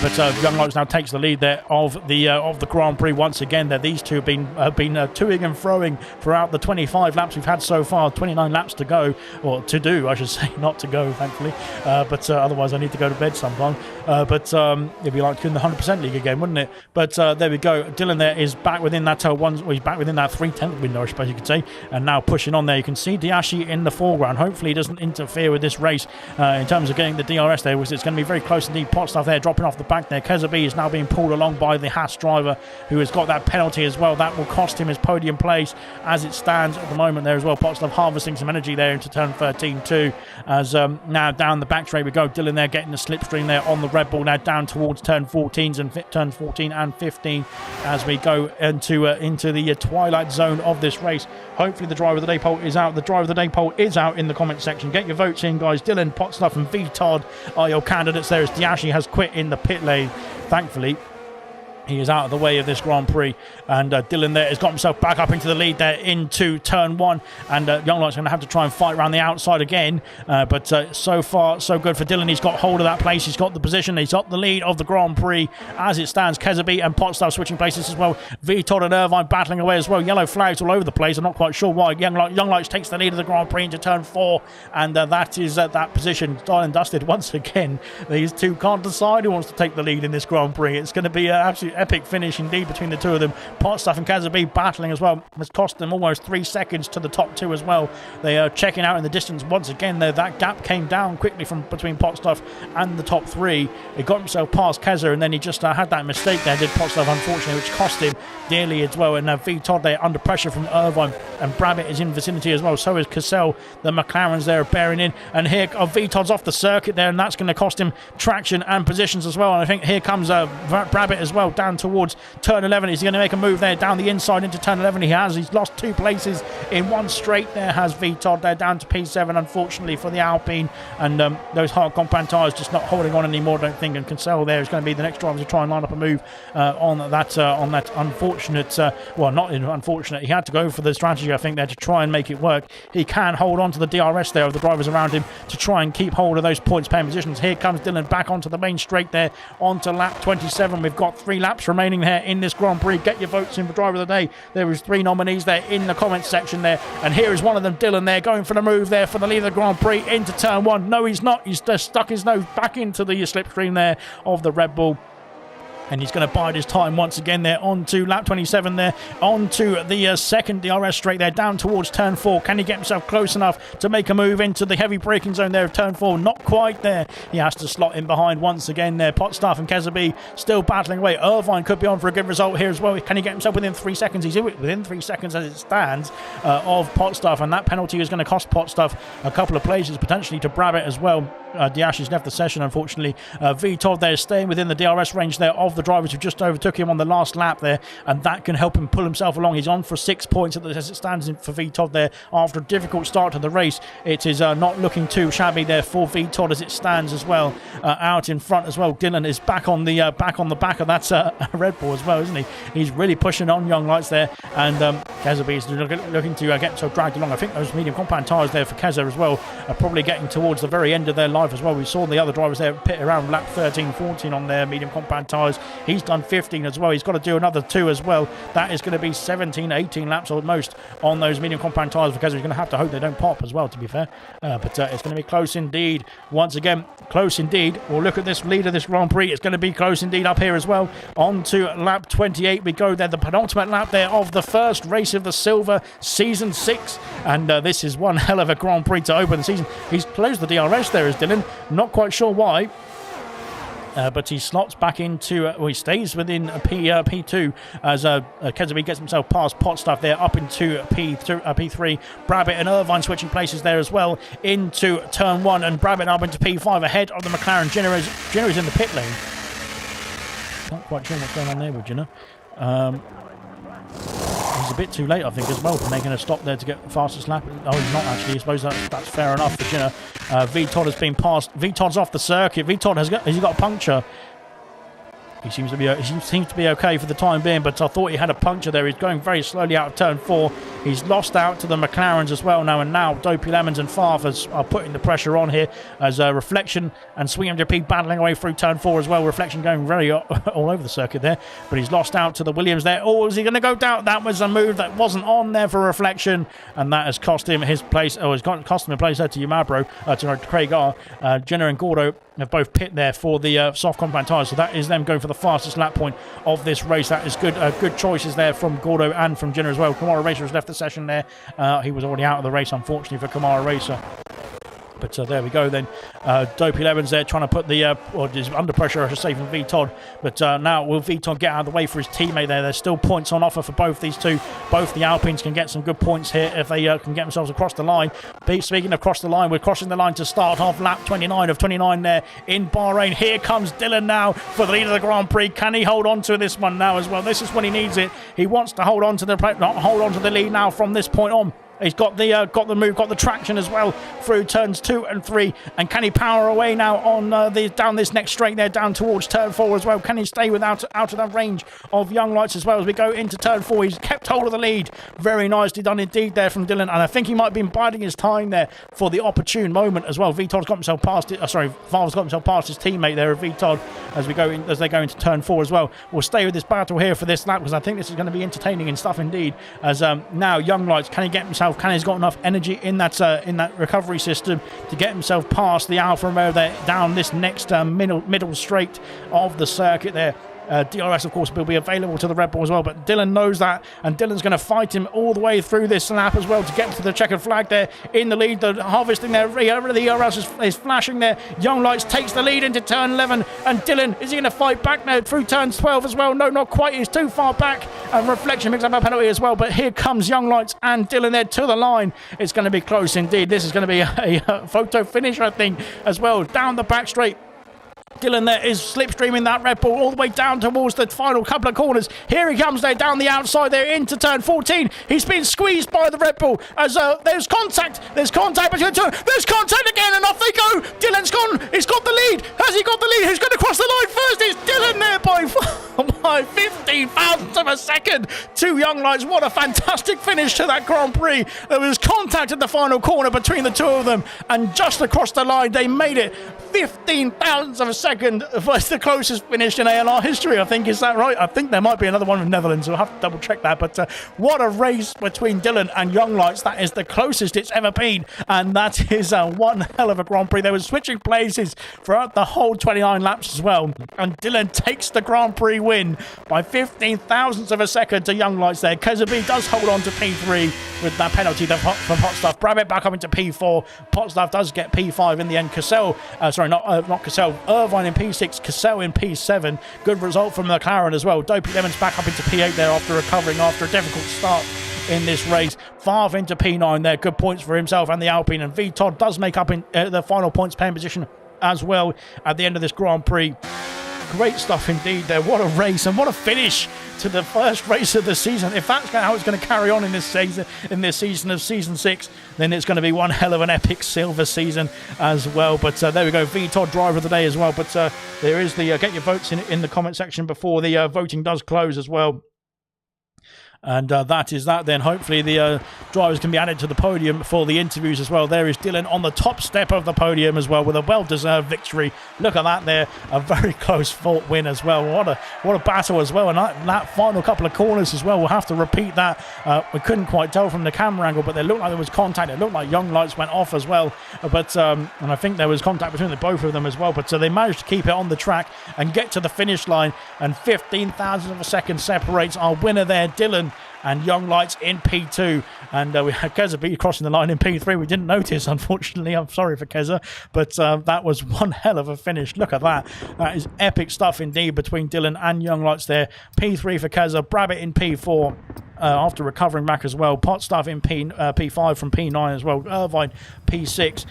But Young Lights now takes the lead there of the Grand Prix once again. There, these two have been toing and froing throughout the 25 laps we've had so far. 29 laps to go, or to do, I should say, not to go, thankfully. But otherwise, I need to go to bed sometime. But it'd be like in the 100% league again, wouldn't it? But there we go. Dylan there is back within that he's back within that 3/10 window, I suppose you could say, and now pushing on there. You can see Diashi in the foreground. Hopefully, he doesn't interfere with this race in terms of getting the DRS there. It's going to be very close indeed. Pot stuff there dropping off the back there. Kezabi is now being pulled along by the Haas driver, who has got that penalty as well. That will cost him his podium place as it stands at the moment there as well. Pot stuff harvesting some energy there into turn 13 too, as now down the back straight we go. Dylan there getting the slipstream there on the Red Bull, now down towards turn 14s and turns 14 and 15 as we go into the twilight zone of this race. Hopefully the driver of the day poll is out. The driver of the day poll is out in the comment section. Get your votes in, guys. Dylan, Potstuff and V Todd are your candidates there, as Diashi has quit in the pit lane, thankfully. He is out of the way of this Grand Prix, and Dylan there has got himself back up into the lead there into turn 1, and Young Light's going to have to try and fight around the outside again, but so far so good for Dylan. He's got hold of that place, he's got the position, he's got the lead of the Grand Prix as it stands. Kezabi and Potstuff switching places as well. V Todd and Irvine battling away as well. Yellow flags all over the place. I'm not quite sure why. Young Lights takes the lead of the Grand Prix into turn 4, and that is that position done and dusted once again. These two can't decide who wants to take the lead in this Grand Prix. It's going to be an absolute epic finish indeed between the two of them. Potstuff and Kezabi battling as well. It's cost them almost 3 seconds to the top two as well. They are checking out in the distance once again there. That gap came down quickly from between Potstuff and the top 3. He got himself past Keza, and then he just had that mistake there, did Potstuff, unfortunately, which cost him dearly as well. And V Todd there under pressure from Irvine, and Brabbitt is in vicinity as well. So is Cassell. The McLarens there are bearing in, and here V Todd's off the circuit there, and that's going to cost him traction and positions as well. And I think here comes Brabbitt as well down towards turn 11. Is he going to make a move there down the inside into turn 11? He has. He's lost 2 places in one straight there, has V Todd there, down to P7 unfortunately for the Alpine, and those hard compound tyres just not holding on anymore, I don't think. And Cancel there is going to be the next driver to try and line up a move on that unfortunate, well, not unfortunate, he had to go for the strategy, I think, there to try and make it work. He can hold on to the DRS there of the drivers around him to try and keep hold of those points paying positions. Here comes Dylan back onto the main straight there, onto lap 27. We've got 3 laps remaining there in this Grand Prix. Get your votes in for driver of the day. There is 3 nominees there in the comments section there, and here is one of them, Dylan there, going for the move there for the lead of the Grand Prix into turn 1. No, he's not. He's just stuck his nose back into the slipstream there of the Red Bull, and he's going to bide his time once again there onto lap 27 there, onto the second DRS straight there, down towards turn 4. Can he get himself close enough to make a move into the heavy braking zone there of turn 4? Not quite there. He has to slot in behind once again there. Potstuff and Kezabi still battling away. Irvine could be on for a good result here as well. Can he get himself within 3 seconds? He's within 3 seconds as it stands of Potstuff, and that penalty is going to cost Potstuff a couple of places, potentially to Brabbitt as well. Diashi's left the session, unfortunately. V Todd there staying within the DRS range there of the drivers who just overtook him on the last lap there, and that can help him pull himself along. He's on for 6 points as it stands for V Todd there after a difficult start to the race. It is not looking too shabby there for V Todd as it stands as well. Out in front as well, Dylan is back on the back of that Red Bull as well, isn't he? He's really pushing on Young Lights there, and Kezabi is looking to get so dragged along. I think those medium compound tyres there for Keza as well are probably getting towards the very end of their life 25 as well. We saw the other drivers there pit around lap 13, 14 on their medium compact tyres. He's done 15 as well. He's got to do another 2 as well. That is going to be 17, 18 laps almost on those medium compact tyres, because he's going to have to hope they don't pop as well, to be fair. But it's going to be close indeed. Once again, close indeed. We'll look at this lead of this Grand Prix. It's going to be close indeed up here as well. On to lap 28 we go there. The penultimate lap there of the first race of the Silver Season 6. And this is one hell of a Grand Prix to open the season. He's closed the DRS there, is Dylan. Not quite sure why. But he slots back into, he stays within P2 as Kezabi gets himself past Potstuff there up into P3. Brabbitt and Irvine switching places there as well into turn 1, and Brabbitt up into P5 ahead of the McLaren. Jenner is in the pit lane. Not quite sure what's going on there with Jenner. He's a bit too late, I think, as well, for making a stop there to get the fastest lap. Oh, he's not actually. I suppose that's fair enough for Jenner. VTOD has been passed. VTOD's off the circuit. VTOD has got a puncture. He seems to be okay for the time being, but I thought he had a puncture there. He's going very slowly out of turn 4. He's lost out to the McLarens as well now, and now Dopey Lemons and Farfers are putting the pressure on here as Reflection and Swing MJP battling away through turn 4 as well. Reflection going very all over the circuit there, but he's lost out to the Williams there. Oh, is he going to go down? That was a move that wasn't on there for Reflection, and that has cost him his place. Oh, it's cost him a place there to Yumabro, to Craig R. Jenner and Gordo have both pit there for the soft compact tyres, so that is them going for the fastest lap point of this race. That is good good choices there from Gordo and from Jenner as well. Kamara Racer has left the session there. He was already out of the race, unfortunately, for Kamara Racer. But there we go then. Dopey Lemons there trying to put the, or is under pressure, I should say, from VTOD. But now will VTOD get out of the way for his teammate there? There's still points on offer for both these two. Both the Alpines can get some good points here if they can get themselves across the line. Speaking of across the line, we're crossing the line to start off lap 29 of 29 there in Bahrain. Here comes Dylan now for the lead of the Grand Prix. Can he hold on to this one now as well? This is when he needs it. He wants to hold on to the lead now from this point on. He's got the move, got the traction as well through turns 2 and 3. And can he power away now on down this next straight there, down towards turn 4 as well? Can he stay out of that range of Young Lights as well as we go into turn 4? He's kept hold of the lead. Very nicely done indeed there from Dylan. And I think he might have been biding his time there for the opportune moment as well. VTOD's got himself past it. Valve's got himself past his teammate there of VTOD as they go into turn 4 as well. We'll stay with this battle here for this lap because I think this is going to be entertaining and stuff indeed. As now Young Lights, can he get himself? Can he's got enough energy in that recovery system to get himself past the Alfa Romeo there down this next middle straight of the circuit there. DRS, of course, will be available to the Red Bull as well, but Dylan knows that, and Dylan's going to fight him all the way through this lap as well to get to the checkered flag there in the lead. The harvesting there, the DRS is flashing there. Young Lights takes the lead into turn 11, and Dylan, is he going to fight back now through turn 12 as well? No, not quite. He's too far back, and Reflection picks up a penalty as well, but here comes Young Lights and Dylan there to the line. It's going to be close indeed. This is going to be a photo finish, I think, as well. Down the back straight. Dylan there is slipstreaming that Red Bull all the way down towards the final couple of corners. Here he comes there down the outside there into turn 14. He's been squeezed by the Red Bull as there's contact. There's contact between the two. There's contact again and off they go. Dylan's gone. He's got the lead. Has he got the lead? Who's going to cross the line first? It's Dylan there by 15 thousandths of a second. Two Young Lights. What a fantastic finish to that Grand Prix. There was contact at the final corner between the two of them, and just across the line they made it. 15 thousandths of a second was the closest finish in ALR history, I think. Is that right? I think there might be another one from Netherlands. We'll have to double check that. But what a race between Dylan and Young Lights. That is the closest it's ever been. And that is one hell of a Grand Prix. They were switching places throughout the whole 29 laps as well. And Dylan takes the Grand Prix win by 15 thousandths of a second to Young Lights there. Kezabi does hold on to P3 with that penalty from Hot Stuff. Brabbitt back up into P4. Pot Stuff does get P5 in the end. Cassell, not Cassell. Irvine in P6, Cassell in P7. Good result from McLaren as well. Dopey Lemons back up into P8 there after recovering after a difficult start in this race. Favre into P9 there. Good points for himself and the Alpine. And VTOD does make up in the final points paying position as well at the end of this Grand Prix. Great stuff indeed there. What a race and what a finish to the first race of the season. If that's how it's going to carry on in this season of Season 6, then it's going to be one hell of an epic silver season as well. But there we go, VTOD driver of the day as well. But there is the get your votes in the comment section before the voting does close as well. And that is that then. Hopefully the drivers can be added to the podium for the interviews as well. There is Dylan on the top step of the podium as well with a well-deserved victory. Look at that there. A very close fought win as well. What a battle as well. And that final couple of corners as well, we'll have to repeat that. We couldn't quite tell from the camera angle, but it looked like there was contact. It looked like young lights went off as well. But and I think there was contact between the both of them as well. But they managed to keep it on the track and get to the finish line. And 15 thousandths of a second separates our winner there, Dylan, and Young Lights in P2. And we had Keza B crossing the line in P3. We didn't notice, unfortunately. I'm sorry for Keza, but that was one hell of a finish. Look at that. That is epic stuff indeed between Dylan and Young Lights there. P3 for Keza, Brabbit in P4. After recovering back as well. Pot stuff in P5 from P9 as well. Irvine P6.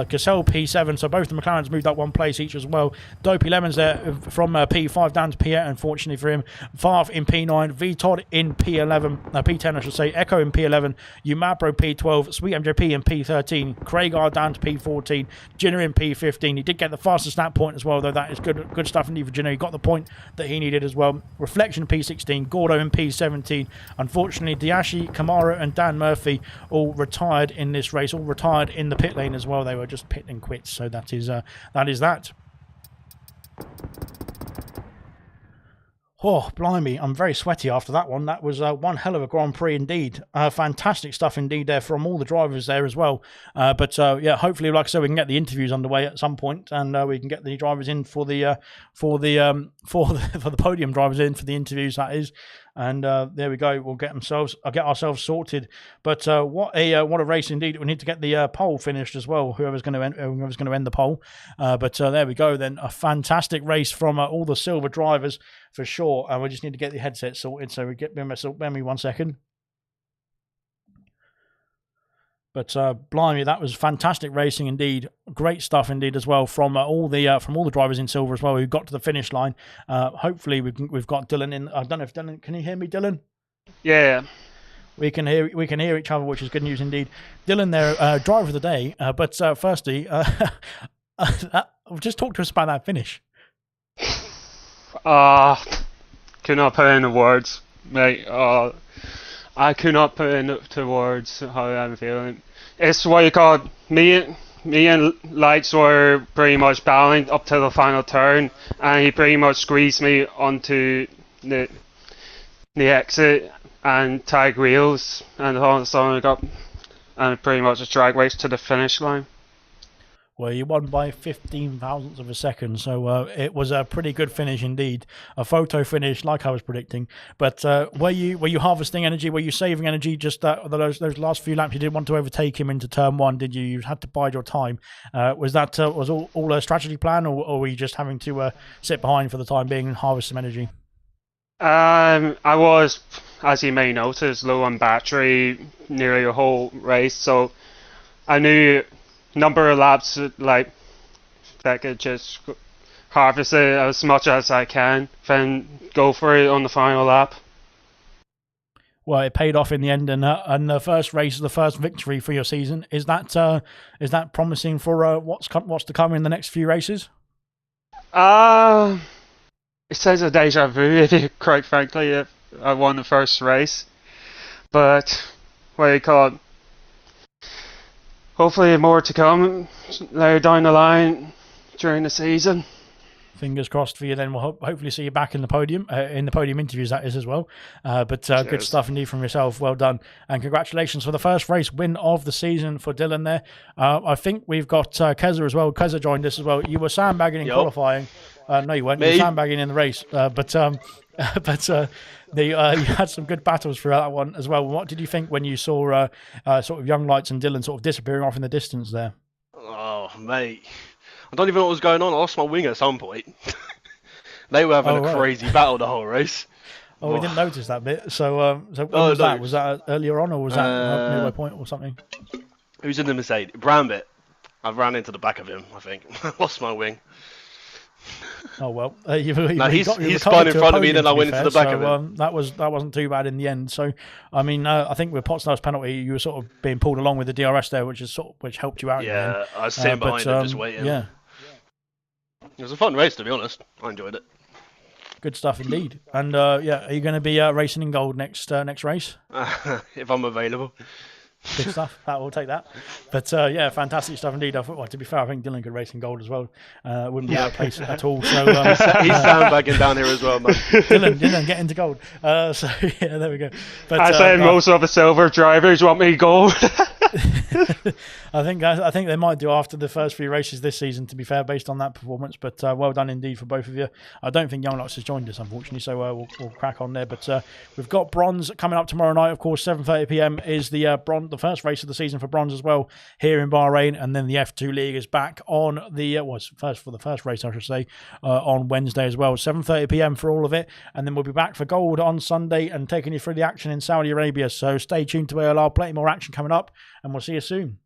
Cassell P7. So both the McLarens moved up one place each as well. Dopey Lemons there from P5 down to P8, unfortunately for him. Favre in P9. V Todd in P11. P10 I should say. Echo in P11. Umabro P12. Sweet MJP in P13. Craig R down to P14. Jinner in P15. He did get the fastest snap point as well, though that is good stuff indeed for Jinner. He got the point that he needed as well. Reflection P16. Gordo in P17. Unfortunately, Diashi, Kamara and Dan Murphy all retired in this race, all retired in the pit lane as well. They were just pit and quits, so that is that. Oh, blimey, I'm very sweaty after that one. That was one hell of a Grand Prix indeed. Fantastic stuff indeed there from all the drivers there as well. But yeah, hopefully, like I said, we can get the interviews underway at some point, and we can get the drivers in for the podium drivers in for the interviews. That is. And there we go. We'll get ourselves sorted. But what a race indeed. We need to get the poll finished as well. Whoever's going to end the poll. But there we go. Then a fantastic race from all the silver drivers for sure. And we just need to get the headset sorted. So we get bear me 1 second. But blimey, that was fantastic racing indeed. Great stuff indeed as well from all the drivers in silver as well who got to the finish line. Hopefully we've got Dylan in. I don't know if Dylan, can you hear me, Dylan? Yeah. We can hear each other, which is good news indeed. Dylan there, driver of the day. But firstly, just talk to us about that finish. Could not put in words, mate. I could not put into words how I'm feeling. It's what you call me and Lights were pretty much battling up to the final turn, and he pretty much squeezed me onto the exit and tag wheels, and all of a sudden I got pretty much a drag race to the finish line. Well, you won by 15 thousandths of a second, so it was a pretty good finish indeed. A photo finish, like I was predicting. But were you harvesting energy? Were you saving energy? Just those last few laps, you didn't want to overtake him into turn one, did you? You had to bide your time. Was that all a strategy plan, or were you just having to sit behind for the time being and harvest some energy? I was, as you may notice, low on battery nearly a whole race, so I knew number of laps like that could just harvest it as much as I can, then go for it on the final lap. Well, it paid off in the end, and the first race, the first victory for your season. Is that promising for what's to come in the next few races? It says a deja vu, quite frankly, if I won the first race, but what do you call it? Hopefully more to come later down the line during the season. Fingers crossed for you then. We'll hopefully see you back in the podium interviews, that is, as well. But good stuff indeed from yourself. Well done. And congratulations for the first race win of the season for Dylan there. I think we've got Keza as well. Keza joined us as well. You were sandbagging in qualifying. No, you weren't. You were sandbagging in the race. But you had some good battles throughout that one as well. What did you think when you saw sort of Young Lights and Dylan sort of disappearing off in the distance there? Oh, mate. I don't even know what was going on. I lost my wing at some point. They were having a crazy battle the whole race. Oh, we didn't notice that bit. So when was that? Was that earlier on, or was that midway point or something? Who's in the Mercedes? Brambit. I ran into the back of him, I think. Lost my wing. Oh well, he's spun in front of me, then I went into the back of him. That wasn't too bad in the end. So, I mean, I think with Potsdam's penalty, you were sort of being pulled along with the DRS there, which helped you out. Yeah, I was sitting behind him, just waiting. Yeah, it was a fun race, to be honest. I enjoyed it. Good stuff indeed. And yeah, are you going to be racing in gold next race? If I'm available. Good stuff. We'll take that. But yeah, fantastic stuff indeed. Well, to be fair, I think Dylan could race in gold as well. Wouldn't be out of place at all. So he's sandbagging down here as well, man. Dylan, get into gold. So yeah, there we go. But I say most of the silver drivers want me gold. I think they might do after the first 3 races this season, to be fair, based on that performance. But well done indeed for both of you. I don't think Young Lux has joined us, unfortunately, so we'll crack on there. But we've got bronze coming up tomorrow night. Of course, 7:30 p.m. is the first race of the season for bronze as well here in Bahrain, and then the F2 League is back on the first race, I should say, on Wednesday as well. 7:30 p.m. for all of it, and then we'll be back for gold on Sunday and taking you through the action in Saudi Arabia. So stay tuned to ALR. Plenty more action coming up, and we'll see you soon.